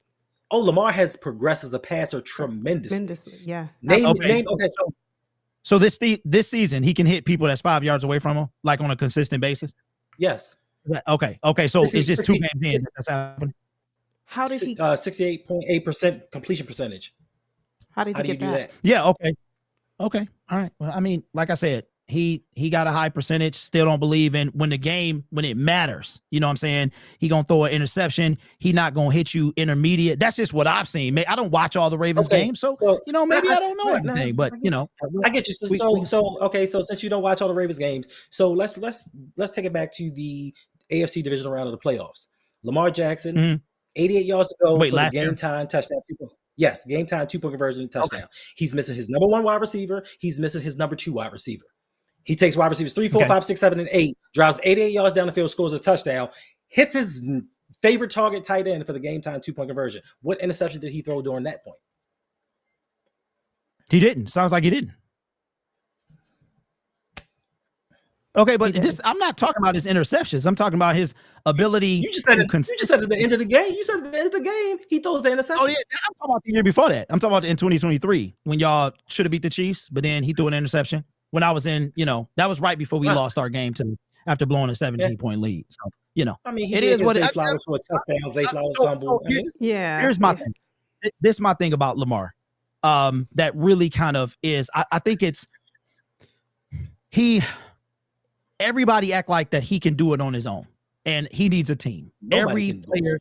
Oh, Lamar has progressed as a passer tremendously. Tremendously, yeah. Name. Absolutely. Okay. So this season he can hit people that's 5 yards away from him, like on a consistent basis. Yes. Okay. So it's just 2 games in that's happening. How did he? 68.8% completion percentage. How did How he do you get do that? that? Yeah. Okay. All right. Well, I mean, like I said, he got a high percentage. Still don't believe in when it matters. You know what I'm saying? He gonna throw an interception. He not gonna hit you intermediate. That's just what I've seen. I don't watch all the Ravens games, so maybe I don't know everything. But I get you. So since you don't watch all the Ravens games, so let's take it back to the AFC divisional round of the playoffs. Lamar Jackson, 88 yards to go for the game time touchdown. Yes, game time 2-point conversion touchdown. Okay. He's missing his number 1 wide receiver. He's missing his number 2 wide receiver. He takes wide receivers 3, 4, 5, 6, 7, and 8, drives 88 yards down the field, scores a touchdown, hits his favorite target tight end for the game time 2-point conversion. What interception did he throw during that point? He didn't. Sounds like he didn't. Okay, but I'm not talking about his interceptions. I'm talking about his ability. You just said at the end of the game. You said at the end of the game he throws the interception. Oh yeah, I'm talking about the year before that. I'm talking about in 2023 when y'all should have beat the Chiefs, but then he threw an interception. When I was in, that was right before we lost our game after blowing a 17-point lead. So I mean, he it is what Zay Flowers for a touchdown. Zay Flowers fumble. Here's my thing. This is my thing about Lamar. That really kind of is. I think it's everybody act like that he can do it on his own, and he needs a team. Every player,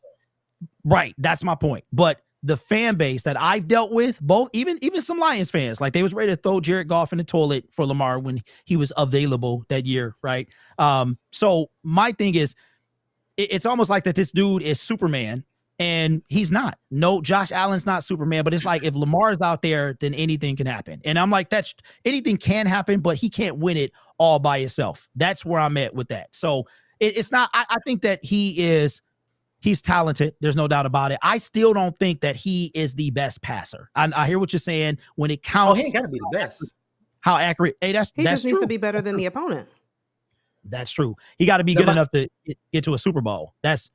right? That's my point. But the fan base that I've dealt with, both even some Lions fans, like they was ready to throw Jared Goff in the toilet for Lamar when he was available that year, right? So my thing is, it's almost like that this dude is Superman, and he's not. No, Josh Allen's not Superman, but it's like if Lamar is out there, then anything can happen. And I'm like, anything can happen, but he can't win it all by himself. That's where I'm at with that. So it's not. I think that he's talented. There's no doubt about it. I still don't think that he is the best passer. I hear what you're saying. When it counts, he ain't got to be the best. How accurate? Hey, that's just true. Needs to be better than the opponent. That's true. He got to be good enough to get to a Super Bowl. That's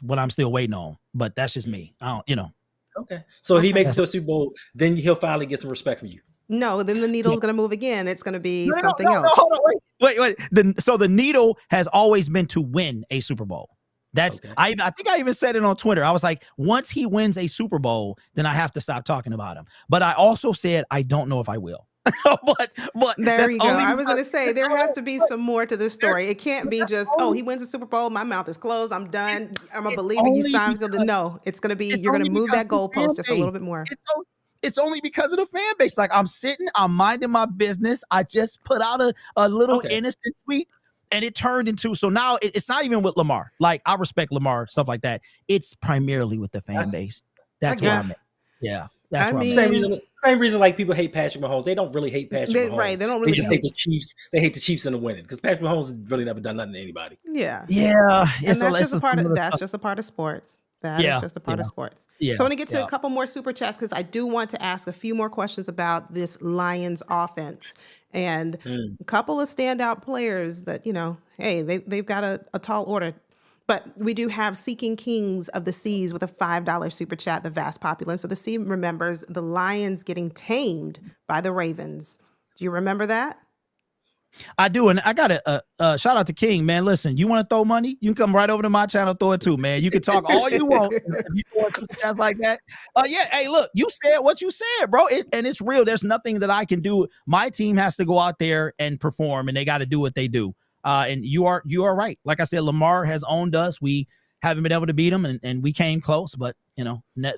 what I'm still waiting on. But that's just me. I don't. Okay. So he makes it to a Super Bowl, then he'll finally get some respect from you. No, then the needle's going to move again. It's going to be something else. No, hold on, wait. So the needle has always been to win a Super Bowl. That's okay. I think I even said it on Twitter. I was like, once he wins a Super Bowl, then I have to stop talking about him. But I also said I don't know if I will. but there you go. I was going to say there has to be some more to this story. It can't be just he wins a Super Bowl, my mouth is closed, I'm done. I'm a believer. You signed to no. It's going to be you're going to move that goalpost just a little bit more. It's only because of the fan base. Like I'm minding my business. I just put out a little innocent tweet. And it turned into, so now it's not even with Lamar. Like, I respect Lamar, stuff like that. It's primarily with the fan base. That's where I'm at. Yeah. That's where I'm at. Same reason like people hate Patrick Mahomes. They don't really hate Patrick Mahomes. Right. They don't really hate the Chiefs. They hate the Chiefs into winning because Patrick Mahomes has really never done nothing to anybody. Yeah. Yeah. And that's just a part of sports. That is just a part of sports. Yeah. So I want to get to a couple more super chats because I do want to ask a few more questions about this Lions offense and a couple of standout players that, hey, they've got a tall order. But we do have Seeking Kings of the Seas with a $5 super chat, the vast populace. So the sea remembers the Lions getting tamed by the Ravens. Do you remember that? I do, and I got a shout out to King, man. Listen, you want to throw money? You can come right over to my channel, throw it too, man. You can talk all you want. If you throw it chats like that. Yeah, hey, look, you said what you said, bro, and it's real. There's nothing that I can do. My team has to go out there and perform, and they got to do what they do. And you are right. Like I said, Lamar has owned us. We haven't been able to beat him, and we came close, but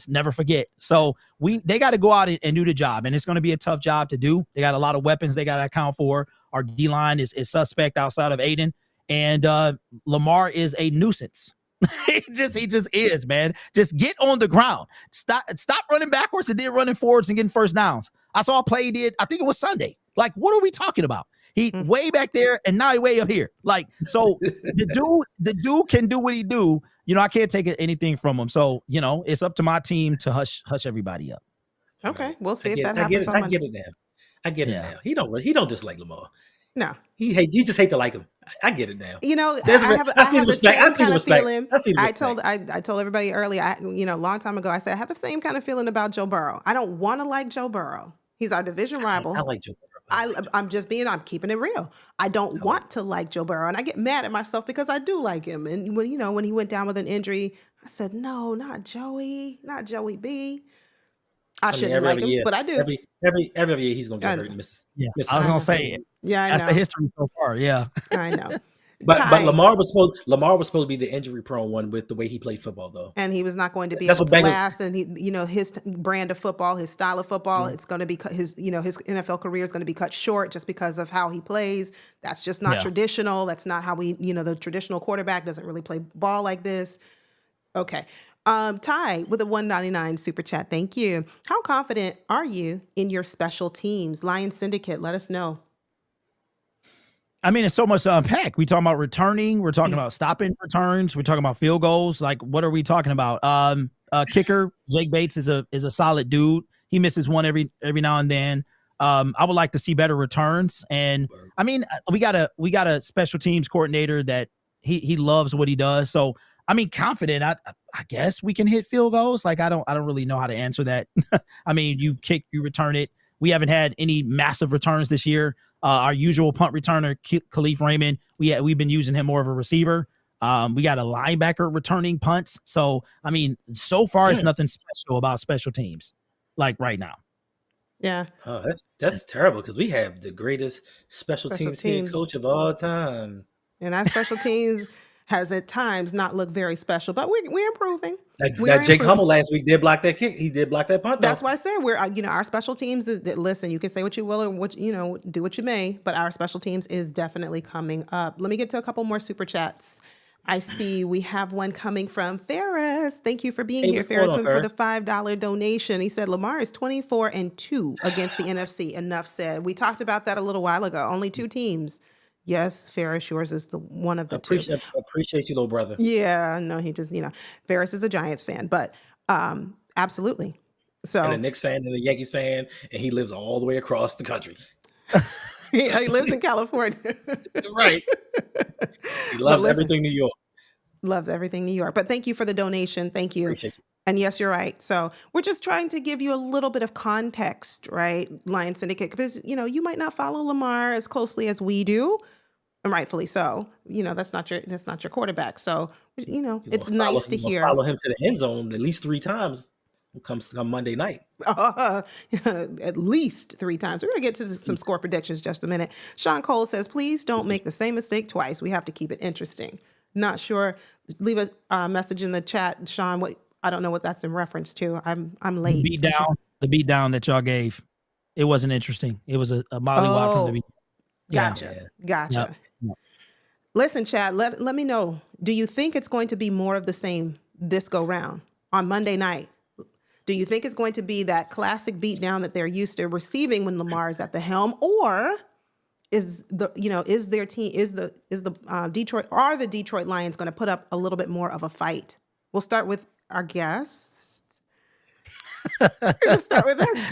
never forget. So they got to go out and do the job, and it's going to be a tough job to do. They got a lot of weapons they got to account for. Our D-line is suspect outside of Aiden, and Lamar is a nuisance. he just is, man. Just get on the ground. Stop running backwards and then running forwards and getting first downs. I saw a play he did. I think it was Sunday. Like, what are we talking about? He way back there and now he way up here. Like, so the dude can do what he do. I can't take anything from him. So, it's up to my team to hush everybody up. Okay, we'll see if that happens. I get it now. I get it now. He don't dislike Lamar. No, he just hate to like him. I get it now. You know, There's I I see the have the respect. I same see the kind of respect. feeling. I see the I respect. told I told everybody earlier, a long time ago, I said I have the same kind of feeling about Joe Burrow. I don't want to like Joe Burrow. He's our division I rival. like Joe Burrow. I like Joe I'm keeping it real. I don't I like want to like Joe Burrow, and I get mad at myself because I do like him. And when he went down with an injury, I said, no, not Joey, not Joey B. I I mean, shouldn't every like other him, year, but I do. every other year he's gonna get I hurt know. in Yeah, I was I gonna know. Mississippi. say Yeah, I that's the know. history so far. Yeah. I know. But Ty, Lamar was supposed to be the injury prone one with the way he played football though. and he was not going to be That's able what to Bengals. last. And his brand of football, his style of football, Mhm. it's going to be his NFL career is going to be cut short just because of how he plays. That's just not Yeah. traditional. That's not how the traditional quarterback doesn't really play ball like this. Okay. Ty with a 199 super chat. Thank you. How confident are you in your special teams? Lion Syndicate, let us know. I mean, it's so much to unpack. We talking about returning. We're talking about stopping returns. We're talking about field goals. Like, what are we talking about? Kicker Jake Bates is a solid dude. He misses one every now and then. I would like to see better returns. And I mean, we got a special teams coordinator that he loves what he does. So I mean, confident. I guess we can hit field goals. Like, I don't really know how to answer that. I mean, you kick, you return it. We haven't had any massive returns this year. Our usual punt returner, Khalif Raymond, we've been using him more of a receiver. We got a linebacker returning punts. So, I mean, so far it's nothing special about special teams, like right now. Yeah. Oh, that's terrible because we have the greatest special teams head teams. coach of all time. And our special teams has at times not looked very special, but we're improving. That Jake Hummel last week did block that kick. He did block that punt. That's why I said our special teams is that, listen, you can say what you will or do what you may, but our special teams is definitely coming up. Let me get to a couple more super chats. I see we have one coming from Ferris. Thank you for being here, Ferris, for the $5 donation. He said Lamar is 24-2 against the NFC. Enough said. We talked about that a little while ago. Only 2 teams. Yes, Ferris, yours is the one of the 2. Appreciate you, little brother. Yeah, no, he just, Ferris is a Giants fan, but absolutely. So and a Knicks fan and a Yankees fan, and he lives all the way across the country. he lives in California. Right. He loves everything New York. Loves everything New York. But thank you for the donation. Thank you. Appreciate you. And yes, you're right. So we're just trying to give you a little bit of context, right, Lion Syndicate, because, you might not follow Lamar as closely as we do. And rightfully so. That's not your quarterback. So, it's nice to hear. Follow him to the end zone at least 3 times. Comes Monday night. At least 3 times. We're going to get to some score predictions just a minute. Sean Cole says, please don't make the same mistake twice. We have to keep it interesting. Not sure. Leave a message in the chat, Sean. I don't know what that's in reference to. I'm late. The beat down that y'all gave. It wasn't interesting. It was a mollywop from the beat. Gotcha. Yep. Listen, Chad, let me know. Do you think it's going to be more of the same this go round on Monday night? Do you think it's going to be that classic beatdown that they're used to receiving when Lamar is at the helm, or is the Detroit Lions going to put up a little bit more of a fight? We'll start with our guest. We'll start with our guest.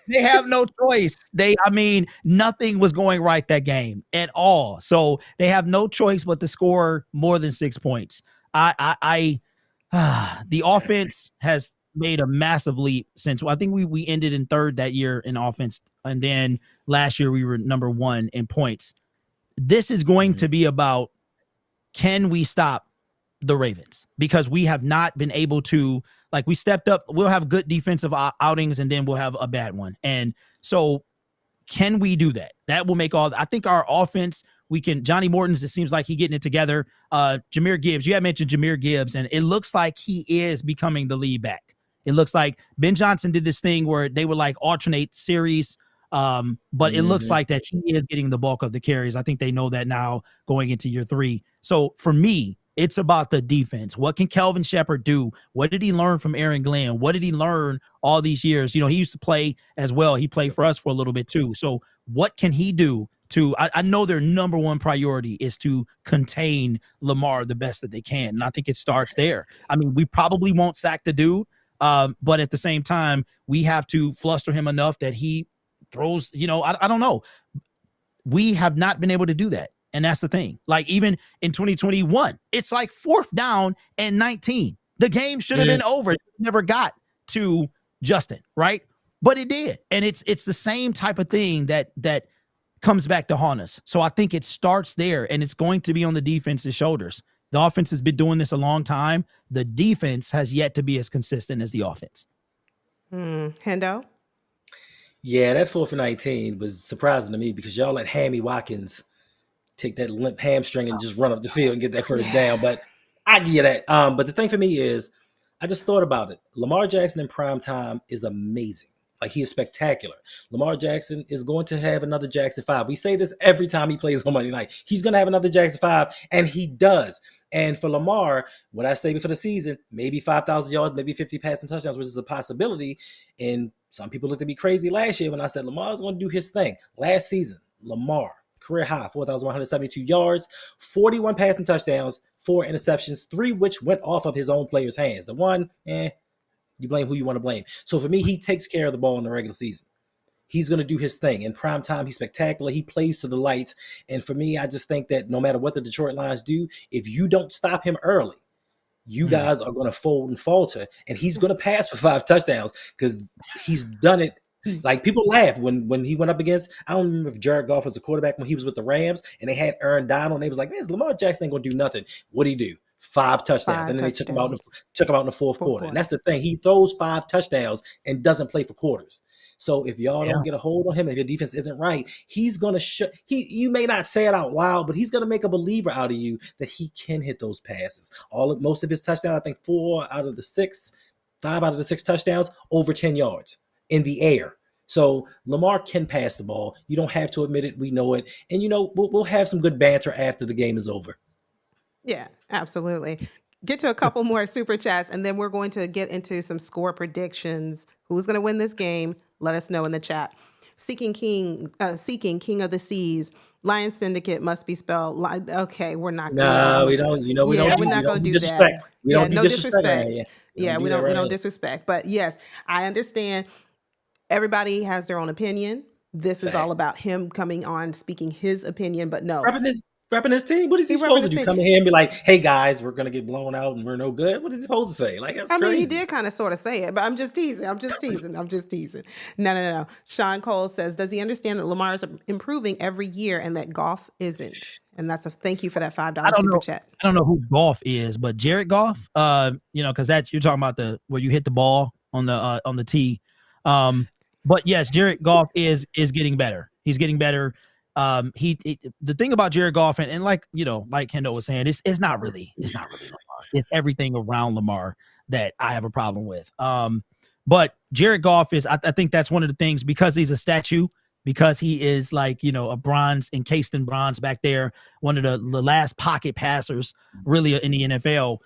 They have no choice. Nothing was going right that game at all. So they have no choice but to score more than 6 points. The offense has made a massive leap since I think we ended in 3rd that year in offense. And then last year we were number 1 in points. This is going to be about, can we stop the Ravens? Because we have not been able to, we stepped up. We'll have good defensive outings and then we'll have a bad one. And so can we do that? That will make I think our offense, Johnny Morton's, it seems like he getting it together. Jahmyr Gibbs, you had mentioned Jahmyr Gibbs, and it looks like he is becoming the lead back. It looks like Ben Johnson did this thing where they would alternate series. But it looks like that he is getting the bulk of the carries. I think they know that now going into year 3. So for me, it's about the defense. What can Kelvin Shepherd do? What did he learn from Aaron Glenn? What did he learn all these years? He used to play as well. He played for us for a little bit too. So what can he do I know their number 1 priority is to contain Lamar the best that they can. And I think it starts there. I mean, we probably won't sack the dude. But at the same time, we have to fluster him enough that he throws, I don't know. We have not been able to do that. And that's the thing. Like even in 2021, it's like 4th down and 19. The game should have been over. It never got to Justin, right? But it did. And it's the same type of thing that comes back to haunt us. So I think it starts there, and it's going to be on the defense's shoulders. The offense has been doing this a long time. The defense has yet to be as consistent as the offense. Hendo? Yeah, that 4th and 19 was surprising to me because y'all let Hammy Watkins take that limp hamstring and just run up the field and get that first down. But I give you that. But the thing for me is, I just thought about it. Lamar Jackson in prime time is amazing. Like, he is spectacular. Lamar Jackson is going to have another Jackson 5. We say this every time he plays on Monday night. He's going to have another Jackson 5, and he does. And for Lamar, what I say before the season, maybe 5,000 yards, maybe 50 passing touchdowns, which is a possibility. And some people looked at me crazy last year when I said Lamar's going to do his thing. Last season, Lamar, career high, 4,172 yards, 41 passing touchdowns, 4 interceptions, 3 which went off of his own players' hands. The one, you blame who you want to blame. So for me, he takes care of the ball in the regular season. He's going to do his thing. In prime time, he's spectacular. He plays to the lights. And for me, I just think that no matter what the Detroit Lions do, if you don't stop him early, you guys are going to fold and falter. And he's going to pass for 5 touchdowns because he's done it. Like, people laughed when he went up against, I don't remember if Jared Goff was the quarterback when he was with the Rams and they had Aaron Donald and they was like, man, Lamar Jackson ain't going to do nothing. What'd he do? 5 touchdowns. And then they took him out in the fourth quarter. And that's the thing. He throws 5 touchdowns and doesn't play for quarters. So if y'all don't get a hold on him, if your defense isn't right, he's going to you may not say it out loud, but he's going to make a believer out of you that he can hit those passes. Most of his touchdowns, I think 5 out of the 6 touchdowns, over 10 yards in the air. So Lamar can pass the ball. You don't have to admit it. We know it. And, we'll have some good banter after the game is over. Yeah, absolutely. Get to a couple more super chats, and then we're going to get into some score predictions. Who's going to win this game? Let us know in the chat. Seeking King of the Seas. Lion Syndicate must be spelled. Okay, we're not. No, we don't. We don't. We're not going to do that. We don't no disrespect. We don't disrespect. But yes, I understand. Everybody has their own opinion. This is all about him coming on, speaking his opinion. But no, repping his team. What is he supposed to do? Come in here and be like, "Hey guys, we're gonna get blown out and we're no good." What is he supposed to say? Like, that's crazy. I mean, he did kind of sort of say it, but I'm just teasing. No. Sean Cole says, does he understand that Lamar is improving every year and that Goff isn't? And that's a thank you for that $5 super chat. I don't know who Goff is, but Jared Goff, because that's, you're talking about where you hit the ball on the tee. But yes, Jared Goff is getting better. He's getting better. The thing about Jared Goff and like Hendo was saying, it's not really Lamar. It's everything around Lamar that I have a problem with. But Jared Goff is, I think that's one of the things, because he's a statue, because he is like, a bronze, encased in bronze back there, one of the last pocket passers really in the NFL,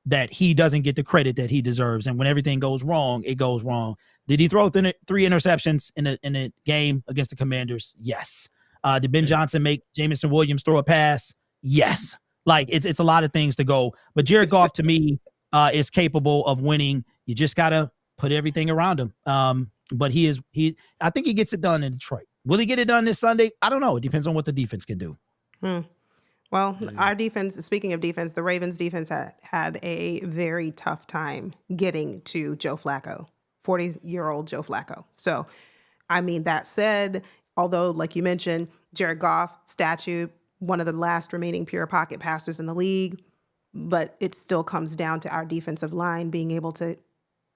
that he doesn't get the credit that he deserves. And when everything goes wrong, it goes wrong. Did he throw 3 interceptions in a game against the Commanders? Yes. Did Ben Johnson make Jameson Williams throw a pass? Yes. Like, it's a lot of things to go. But Jared Goff, to me, is capable of winning. You just got to put everything around him. But I think he gets it done in Detroit. Will he get it done this Sunday? I don't know. It depends on what the defense can do. Well, our defense, speaking of defense, the Ravens defense had a very tough time getting to Joe Flacco, 40-year-old Joe Flacco. So, I mean, that said, although, like you mentioned, Jared Goff, statue, one of the last remaining pure pocket passers in the league, but it still comes down to our defensive line being able to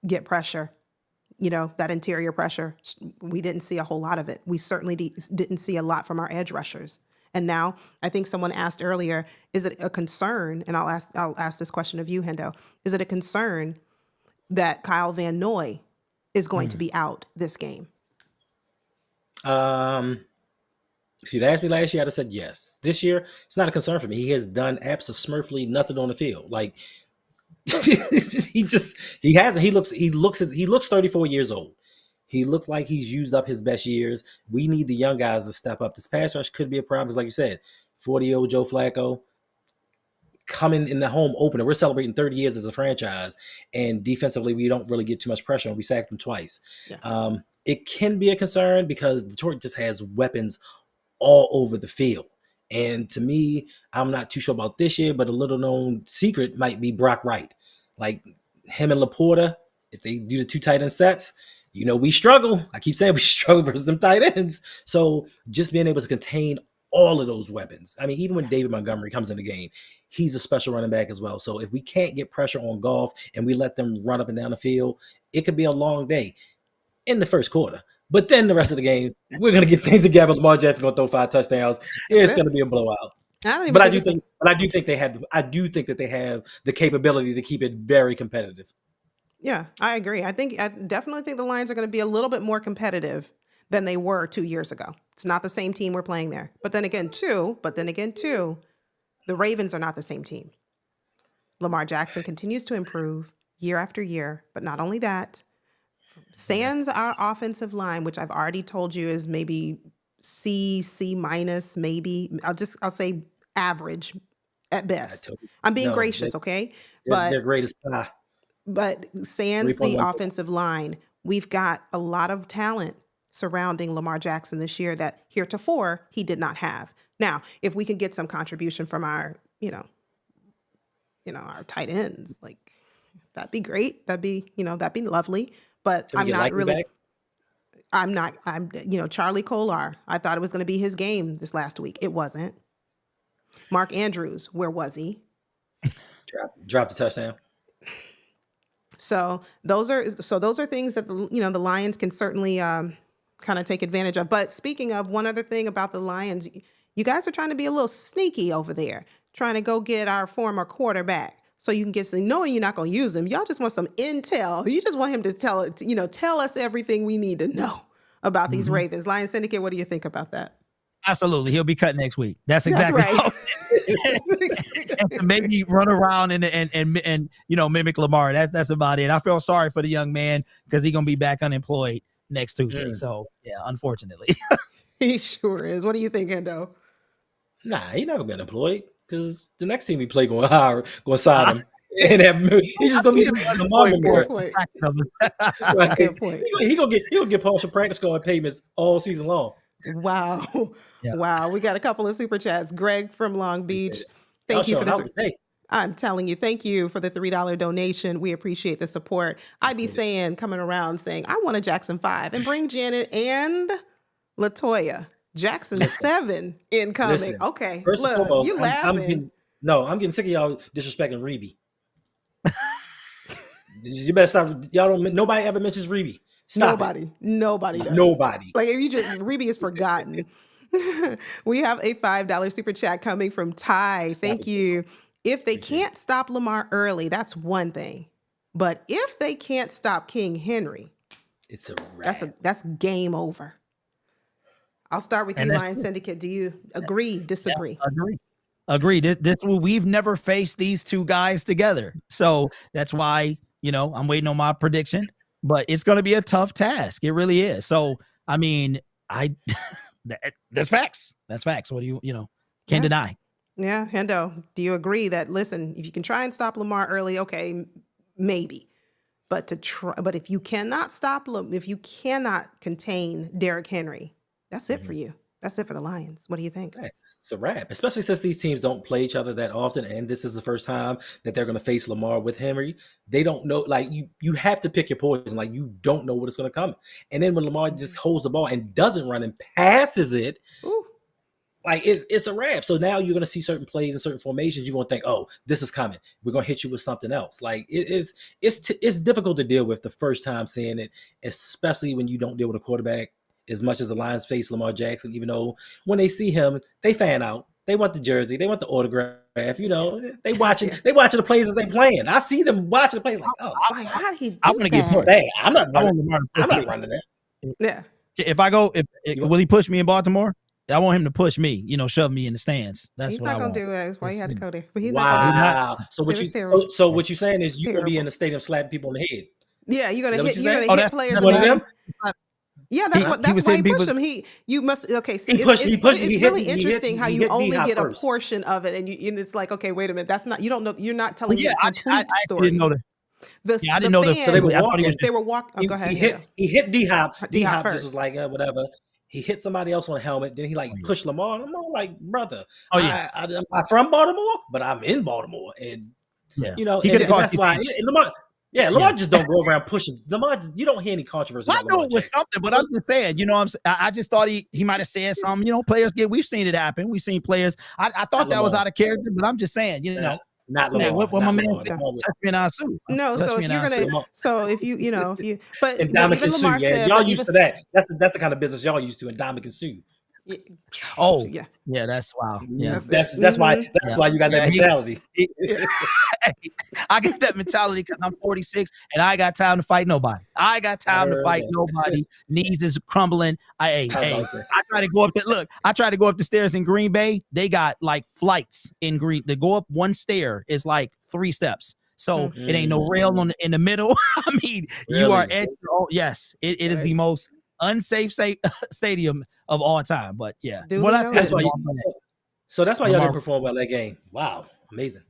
get pressure. That interior pressure, we didn't see a whole lot of it. We certainly didn't see a lot from our edge rushers. And now, I think someone asked earlier, is it a concern, and I'll ask this question of you, Hendo, is it a concern that Kyle Van Noy is going to be out this game? If you'd asked me last year, I'd have said yes. This year, it's not a concern for me. He has done absolutely nothing on the field. Like, he hasn't. He looks 34 years old. He looks like he's used up his best years. We need the young guys to step up. This pass rush could be a problem because, like you said, 40-year-old Joe Flacco coming in the home opener. We're celebrating 30 years as a franchise, and defensively, we don't really get too much pressure on. We sacked him twice. Yeah. It can be a concern because Detroit just has weapons all over the field. And to me, I'm not too sure about this year, but a little known secret might be Brock Wright. Like him and Laporta, if they do the 2 tight end sets, we struggle. I keep saying we struggle versus them tight ends. So just being able to contain all of those weapons. I mean, even when David Montgomery comes in the game, he's a special running back as well. So if we can't get pressure on Goff and we let them run up and down the field, it could be a long day in the first quarter. But then the rest of the game, we're gonna get things together. Lamar Jackson gonna throw 5 touchdowns. It's gonna be a blowout. But I do think they have. I do think that they have the capability to keep it very competitive. Yeah, I agree. I definitely think the Lions are going to be a little bit more competitive than they were 2 years ago. It's not the same team we're playing there. But then again, too, the Ravens are not the same team. Lamar Jackson continues to improve year after year. But not only that, sans our offensive line, which I've already told you is maybe C minus, maybe. I'll say average at best. I'm being gracious, okay? But their greatest pie. But sans the offensive line, we've got a lot of talent surrounding Lamar Jackson this year that heretofore he did not have. Now, if we can get some contribution from our, our tight ends, like that'd be great. That'd be lovely. But I'm Charlie Kolar. I thought it was going to be his game this last week. It wasn't. Mark Andrews, where was he? Dropped the touchdown. So those are things that the Lions can certainly kind of take advantage of. But speaking of, one other thing about the Lions, you guys are trying to be a little sneaky over there, trying to go get our former quarterback so you can get some, knowing you're not going to use him. Y'all just want some intel. You just want him to tell us everything we need to know about these Ravens. Lions Syndicate, what do you think about that? Absolutely. He'll be cut next week. That's exactly right. And maybe run around and mimic Lamar. That's about it. I feel sorry for the young man because he's gonna be back unemployed next Tuesday. So yeah, unfortunately. He sure is. What do you think, Endo? Nah, he's not gonna be unemployed because the next team we play going sign him. And he's just gonna be Lamar. Good point. He'll get partial practice squad payments all season long. Wow. Yeah. Wow. We got a couple of super chats. Greg from Long Beach. Thank you for I'm telling you, thank you for the $3 donation. We appreciate the support. I'd be coming around saying, I want a Jackson 5 and bring Janet and LaToya. Jackson 7 incoming. Listen, okay. Look, foremost, you laughing. I'm getting sick of y'all disrespecting Reeby. You better stop. Nobody ever mentions Reeby. Nobody does. Nobody. Like Reeby is forgotten. We have a $5 super chat coming from Ty. Thank you. If they can't stop Lamar early, that's one thing. But if they can't stop King Henry, it's a wrap. That's game over. I'll start with you, Lions Syndicate. Do you agree, disagree? Yeah, agree. We've never faced these two guys together. So that's why, I'm waiting on my prediction. But it's going to be a tough task. It really is. So, I mean, that's facts. That's facts. What do can't deny. Yeah. Hendo, do you agree that, listen, if you can try and stop Lamar early, okay, maybe. But if you cannot if you cannot contain Derrick Henry, that's it for you. That's it for the Lions. What do you think? It's a wrap, especially since these teams don't play each other that often. And this is the first time that they're going to face Lamar with Henry. They don't know, like you have to pick your poison. Like you don't know what is going to come. And then when Lamar just holds the ball and doesn't run and passes it, like it's a wrap. So now you're going to see certain plays and certain formations. You're going to think, oh, this is coming. We're going to hit you with something else. Like it's difficult to deal with the first time seeing it, especially when you don't deal with a quarterback as much as the Lions face Lamar Jackson, even though when they see him, they fan out. They want the jersey. They want the autograph. They watching the plays as they playing. I see them watching the plays like, oh, how did he do I'm going to get smart. I'm not running it. Yeah. If I go, will he push me in Baltimore? I want him to push me, shove me in the stands. He's not going to do that. That's why he had to go there. But he's wow. So what you're saying is you're going to be in the stadium slapping people in the head. Yeah, you're going to hit players in the head. Yeah, that's why he pushed him. It's really interesting how you only get a portion of it, and it's like, okay, wait a minute, that's not, you don't know, you're not telling the complete story. I didn't know that. I didn't know that. So they were walking. Go ahead. He hit D-Hop. D-Hop just was like, whatever. He hit somebody else on a helmet. Then he like pushed Lamar. I'm all like, brother, Oh yeah, I'm from Baltimore, but I'm in Baltimore, and yeah. you know, He could have and caught that's you. why Lamar. Yeah, Yeah. Lamar just don't go around pushing. Lamar, you don't hear any controversy Well, I about knew Lamar it was Jackson. something, but I'm just saying, I just thought he might have said something. Players we've seen it happen. We've seen players. I Not thought that was Lamar. out of character, but I'm just saying, Not hey, Lamar. what my Not man Lamar. said, Okay. Lamar touch me in our suit. No, Touch so me if in you're our suit. gonna, so if but and even Dominican Sue, Lamar yeah, said, y'all but used even to that. That's the kind of business y'all used to in Dominican Sue. Oh, yeah, yeah, that's wow. Yeah. that's it. That's why Yeah. you got that Yeah, mentality. Yeah. I got that mentality because I'm 46 and I ain't got time to fight nobody. I ain't got I time to heard fight that. nobody. Knees is crumbling. I About that. try to go up I try to go up the stairs in Green Bay. They got like flights in Green. To go up one stair is like 3 steps. So it ain't no rail in the middle. I mean, you are Really? at your own. Yes, it is the Yikes. most unsafe stadium of all time. But yeah, well, Duly that's good. That's why. noted. So that's why y'all Lamar, didn't perform well that game. Wow, amazing.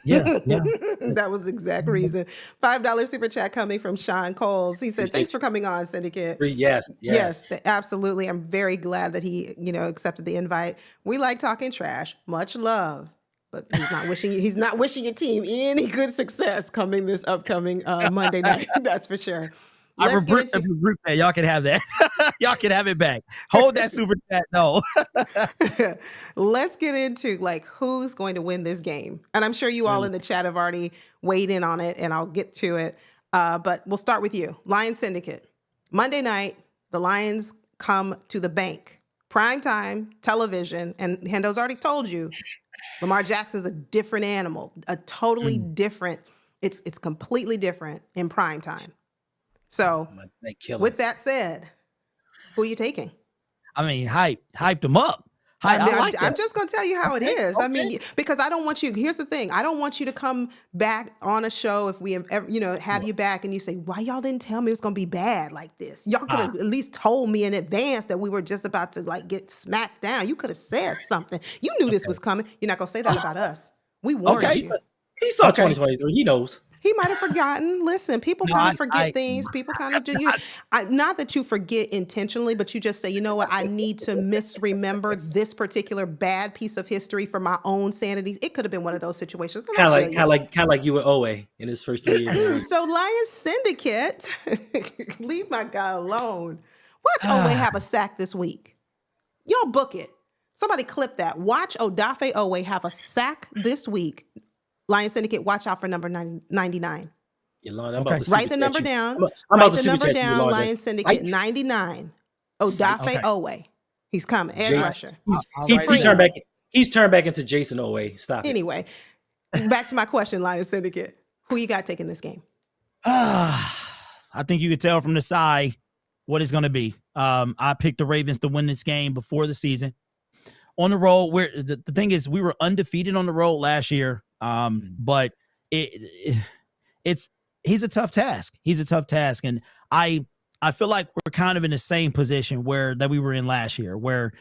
yeah. That was the exact reason. $5 super chat coming from Sean Coles. He said, "Thanks Appreciate for coming on, Syndicate." you. Yes, Yes, yes. absolutely. I'm very glad that he, accepted the invite. We like talking trash. Much love. But he's not wishing your team any good success coming this upcoming Monday night. That's for sure. I Let's get regroup that. Y'all can have that. Y'all can have it back. Hold that super chat. No. into let's get into like who's going to win this game. And I'm sure you all in the chat have already weighed in on it, and I'll get to it. But we'll start with you. Lions Syndicate. Monday night, the Lions come to the bank. Primetime television, and Hendo's already told you, Lamar Jackson's a different animal, a totally different, it's completely different in prime time. So They kill him. with that said, who are you taking? I mean, hyped them up. I'm just going to tell you how it is. I mean, because I don't want you, here's the thing. I don't want you to come back on a show if we have you back and you say, why y'all didn't tell me it was going to be bad like this? Y'all could have at least told me in advance that we were just about to like get smacked down. You could have said something. You knew this was coming. You're not going to say that about us. We warned you. He saw 2023. He knows. He might have forgotten. Listen, people kind of forget things. People kind of do. Not that you forget intentionally, but you just say, you know what? I need to misremember this particular bad piece of history for my own sanity. It could have been one of those situations. Kind of like you with Owe in his first 3 years. So Lions Syndicate, leave my guy alone. Watch Owe have a sack this week. Y'all book it. Somebody clip that. Watch Odafe Owe have a sack this week. Lions Syndicate, watch out for number 99. Write the number down. Write the number down. Lions Syndicate 99. Odafe Owe. He's coming. Edge rusher. He's turned back into Jason Owe. Stop it. Anyway, back to my question, Lions Syndicate. Who you got taking this game? I think you could tell from the side what it's going to be. I picked the Ravens to win this game before the season. On the road, where the thing is, we were undefeated on the road last year. But he's a tough task. He's a tough task. And I feel like we're kind of in the same position that we were in last year, where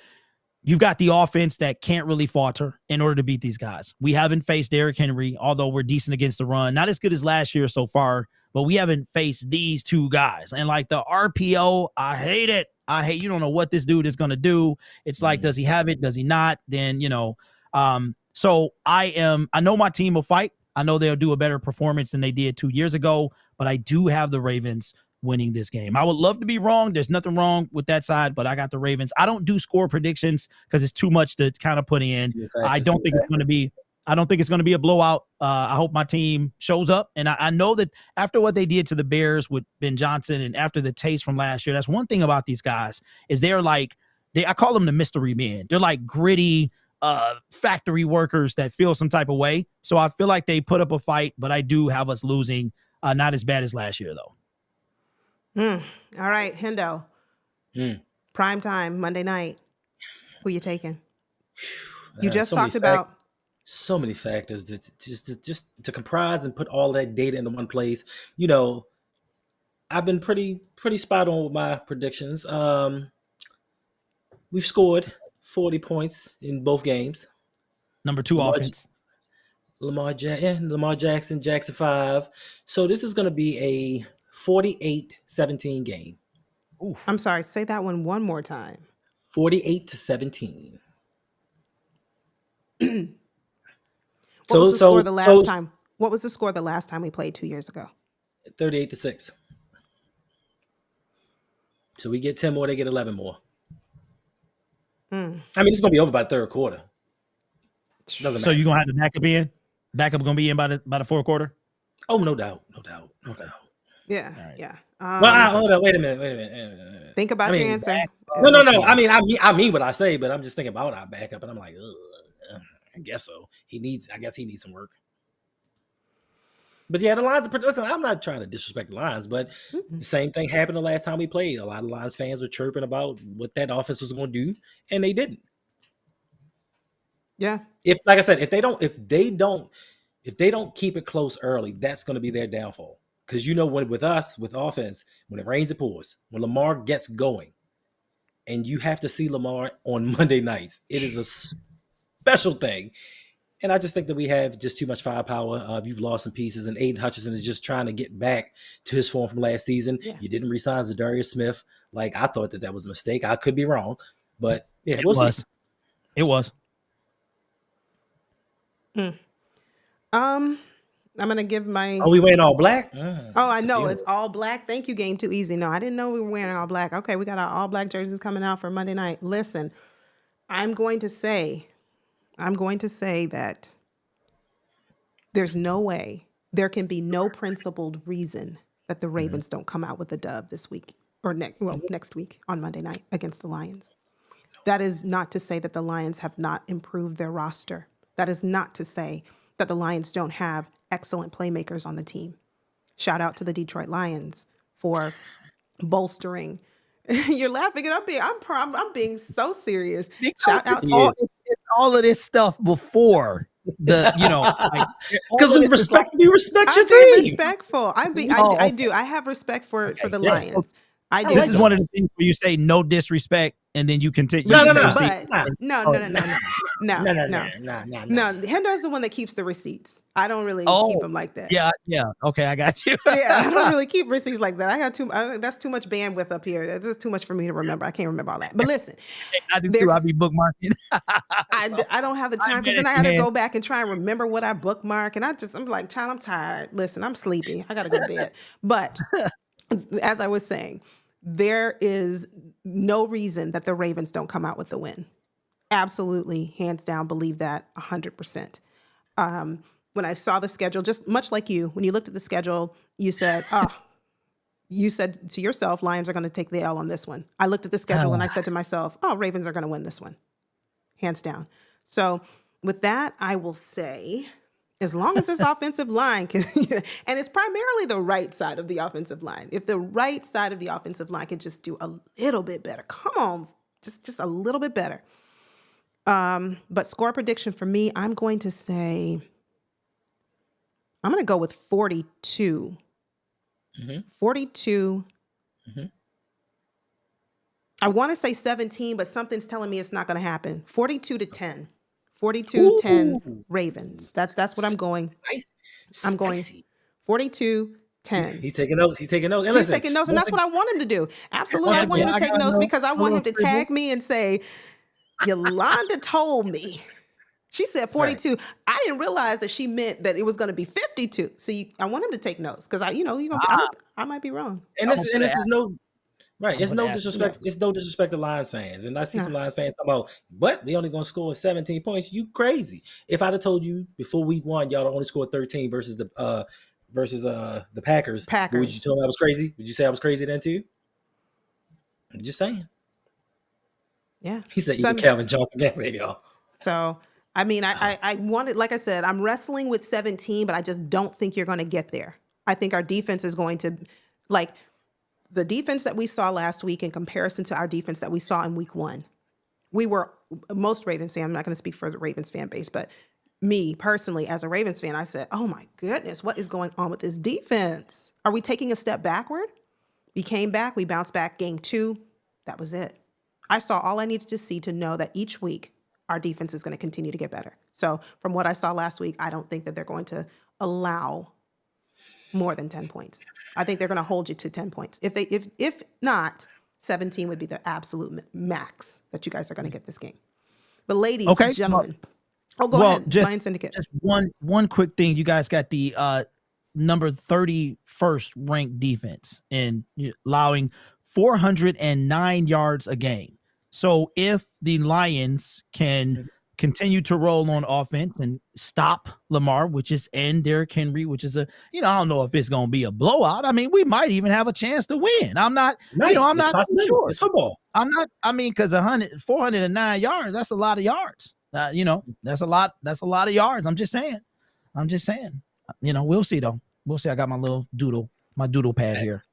you've got the offense that can't really falter in order to beat these guys. We haven't faced Derrick Henry, although we're decent against the run, not as good as last year so far, but we haven't faced these two guys. And like the RPO, I hate it. You don't know what this dude is going to do. It's like, does he have it? Does he not? Then, so I know my team will fight. I know they'll do a better performance than they did 2 years ago, but I do have the Ravens winning this game. I would love to be wrong. There's nothing wrong with that side, but I got the Ravens. I don't do score predictions because it's too much to kind of put in. I don't think it's going to be a blowout. I hope my team shows up. And I know that after what they did to the Bears with Ben Johnson and after the taste from last year, that's one thing about these guys is I call them the mystery men. They're like gritty, factory workers that feel some type of way. So I feel like they put up a fight, but I do have us losing. Not as bad as last year, though. All right, Hendo. Prime time, Monday night. Who you taking? You just talked about so many factors just to comprise and put all that data into one place. I've been pretty spot on with my predictions. We've scored 40 points in both games. Number 2 offense. Lamar Jackson, Jackson 5. So this is going to be a 48-17 game. Oof. I'm sorry, say that one more time. 48-17. What was So the score so the last so time? What was the score the last time we played 2 years ago? 38-6. So we get 10 more, they get 11 more. Mm. I mean, it's gonna be over by the third quarter. Doesn't So matter. you're gonna have the backup in? Backup gonna be in by the fourth quarter? Oh, no doubt. Okay. Yeah, All right. yeah. Well, hold on. Wait a minute. Think I about your mean, answer. no. I mean what I say, but I'm just thinking about our backup, and I'm like, ugh, I guess so. I guess he needs some work. But yeah, the Lions are. Listen, I'm not trying to disrespect the Lions, but Mm-mm. the same thing happened the last time we played. A lot of Lions fans were chirping about what that offense was going to do, and they didn't. Yeah, If, like I said, if they don't keep it close early, that's going to be their downfall. Because with us with offense, when it rains, it pours. When Lamar gets going, and you have to see Lamar on Monday nights, it is a special thing. And I just think that we have just too much firepower. You've lost some pieces, and Aiden Hutchinson is just trying to get back to his form from last season. yeah. You didn't re-sign Zadarius Smith. Like, I thought that was a mistake. I could be wrong, but yeah, It we'll see. was. It was. Mm. I'm gonna give my. Are we wearing all black? Oh, I It's a know funeral. it's all black. Thank you, Game Too Easy. No, I didn't know we were wearing all black. Okay, we got our all black jerseys coming out for Monday night. Listen, I'm going to say that there's no way, there can be no principled reason that the Mhm. Ravens don't come out with a dub this week or next week on Monday night against the Lions. That is not to say that the Lions have not improved their roster. That is not to say that the Lions don't have excellent playmakers on the team. Shout out to the Detroit Lions for bolstering. You're laughing and I'm being so serious. Because Shout out to Yes. it's all of this stuff before like all Because of this is like we respect your I'm being team. respectful. oh, I okay. do. I have respect for Okay. the Yeah. Lions. I I do. This like is that. one of the things where you say no disrespect and then you continue No, you no. proceed. But Nah. no, Oh, no, no, no, no, no, no. Nah. No, Hendo's the one that keeps the receipts. I don't really keep oh, them like that. yeah. Okay, I got you. Yeah, I don't really keep receipts like that. That's too much bandwidth up here. That's just too much for me to remember. I can't remember all that. But listen, I do there, too. I'll be bookmarking. So I don't have the I time because admit then it, I got to man. go back and try and remember what I bookmark. And I'm like, child, I'm tired. Listen, I'm sleepy. I got to go to bed. But as I was saying, there is no reason that the Ravens don't come out with the win. Absolutely, hands down, believe that 100%. When I saw the schedule, just much like you, when you looked at the schedule, you said, you said to yourself, Lions are going to take the L on this one. I looked at the schedule and I said to myself, oh, Ravens are going to win this one, hands down. So with that, I will say, as long as this offensive line can, and it's primarily the right side of the offensive line. If the right side of the offensive line can just do a little bit better, come on, just a little bit better. But score prediction for me, I'm going to go with 42. Mhm. 42. Mhm. I want to say 17, but something's telling me it's not going to happen. 42-10. 42-10 Ooh, Ravens. That's what I'm going. spicy. I'm going Spicy. 42-10. He's taking notes. And He's listen, taking notes, and that's what I want him to do. Absolutely. once I want again, him to I take got notes no because I a want little him to scribble. tag me and say, Yolanda told me. She said 42. Right. I didn't realize that she meant that it was going to be 52. See, I want him to take notes because I might be wrong. And I'm this gonna is put and an this is no right. I'm It's gonna put no an asterisk. Yeah. disrespect. It's no disrespect to Lions fans. And I see No. some Lions fans talking about, what? They only gonna score 17 points. You crazy. If I'd have told you before week 1, y'all only scored 13 versus the Packers, would you Packers. tell me I was crazy? Would you say I was crazy then too? I'm just saying. Yeah. He said even So, Calvin Johnson can't say y'all. I mean, I wanted, like I said, I'm wrestling with 17, but I just don't think you're going to get there. I think our defense is going to, like, the defense that we saw last week in comparison to our defense that we saw in week 1. Most Ravens fan, I'm not going to speak for the Ravens fan base, but me personally, as a Ravens fan, I said, oh my goodness, what is going on with this defense? Are we taking a step backward? We came back, we bounced back game 2. That was it. I saw all I needed to see to know that each week our defense is going to continue to get better. So from what I saw last week, I don't think that they're going to allow more than 10 points. I think they're going to hold you to 10 points. If not, 17 would be the absolute max that you guys are going to get this game. But ladies, Okay. gentlemen, go Well, ahead, just Lion Syndicate. just one quick thing. You guys got the number 31st ranked defense and allowing 409 yards a game. So if the Lions can continue to roll on offense and stop Lamar, which is and Derrick Henry, which is I don't know if it's going to be a blowout. I mean, we might even have a chance to win. I'm not sure. It's football. Because 409 yards, that's a lot of yards. That's a lot of yards. I'm just saying. We'll see though. We'll see. I got my doodle pad here.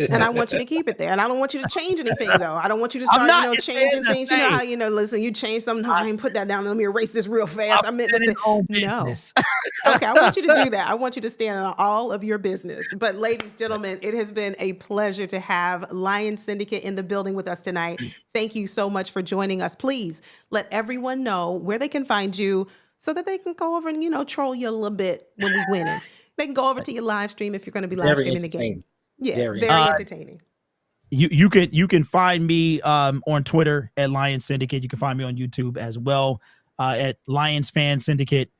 And I want you to keep it there. And I don't want you to change anything, though. I don't want you to start, changing things. You know how, listen, you change something. No, I didn't put that down. Let me erase this real fast. I meant to say, no. Okay, I want you to do that. I want you to stand on all of your business. But ladies, gentlemen, it has been a pleasure to have Lion Syndicate in the building with us tonight. Thank you so much for joining us. Please let everyone know where they can find you so that they can go over and, troll you a little bit when we win it. They can go over to your live stream if you're going to be live streaming the game. Yeah, very entertaining. You can find me on Twitter at Lion Syndicate. You can find me on YouTube as well at Lions Fan Syndicate.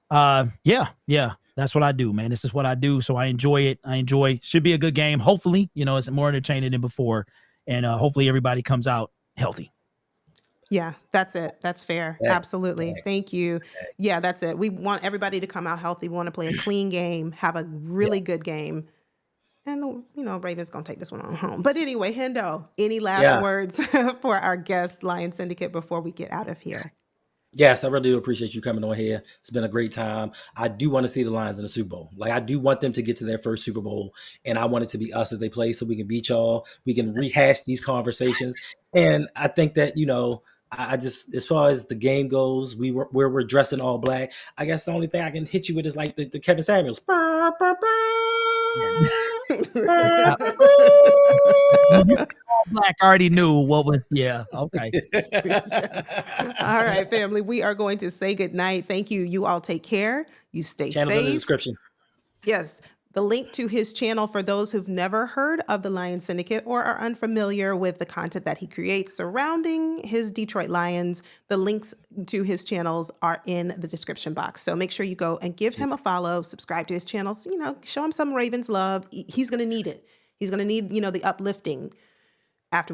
Yeah, that's what I do, man. This is what I do, so I enjoy it. Should be a good game. Hopefully, it's more entertaining than before, and hopefully everybody comes out healthy. Yeah, that's it. That's fair. Absolutely. Thank you. Yeah, that's it. We want everybody to come out healthy. We want to play a clean game, have a really good game. And, Ravens going to take this one on home. But anyway, Hendo, any last words for our guest, Lion Syndicate, before we get out of here? Yes, I really do appreciate you coming on here. It's been a great time. I do want to see the Lions in the Super Bowl. I do want them to get to their first Super Bowl, and I want it to be us as they play so we can beat y'all. We can rehash these conversations. And I think that, I just, as far as the game goes, we're dressed in all black. I guess the only thing I can hit you with is like the Kevin Samuels. Black already knew what was. Yeah. Okay. All right, family. We are going to say goodnight. Thank you. You all take care. You stay Channel's safe. in the description. Yes. The link to his channel for those who've never heard of the Lion Syndicate or are unfamiliar with the content that he creates surrounding his Detroit Lions, the links to his channels are in the description box. So make sure you go and give him a follow, subscribe to his channels, show him some Ravens love. He's going to need it. He's going to need, the uplifting after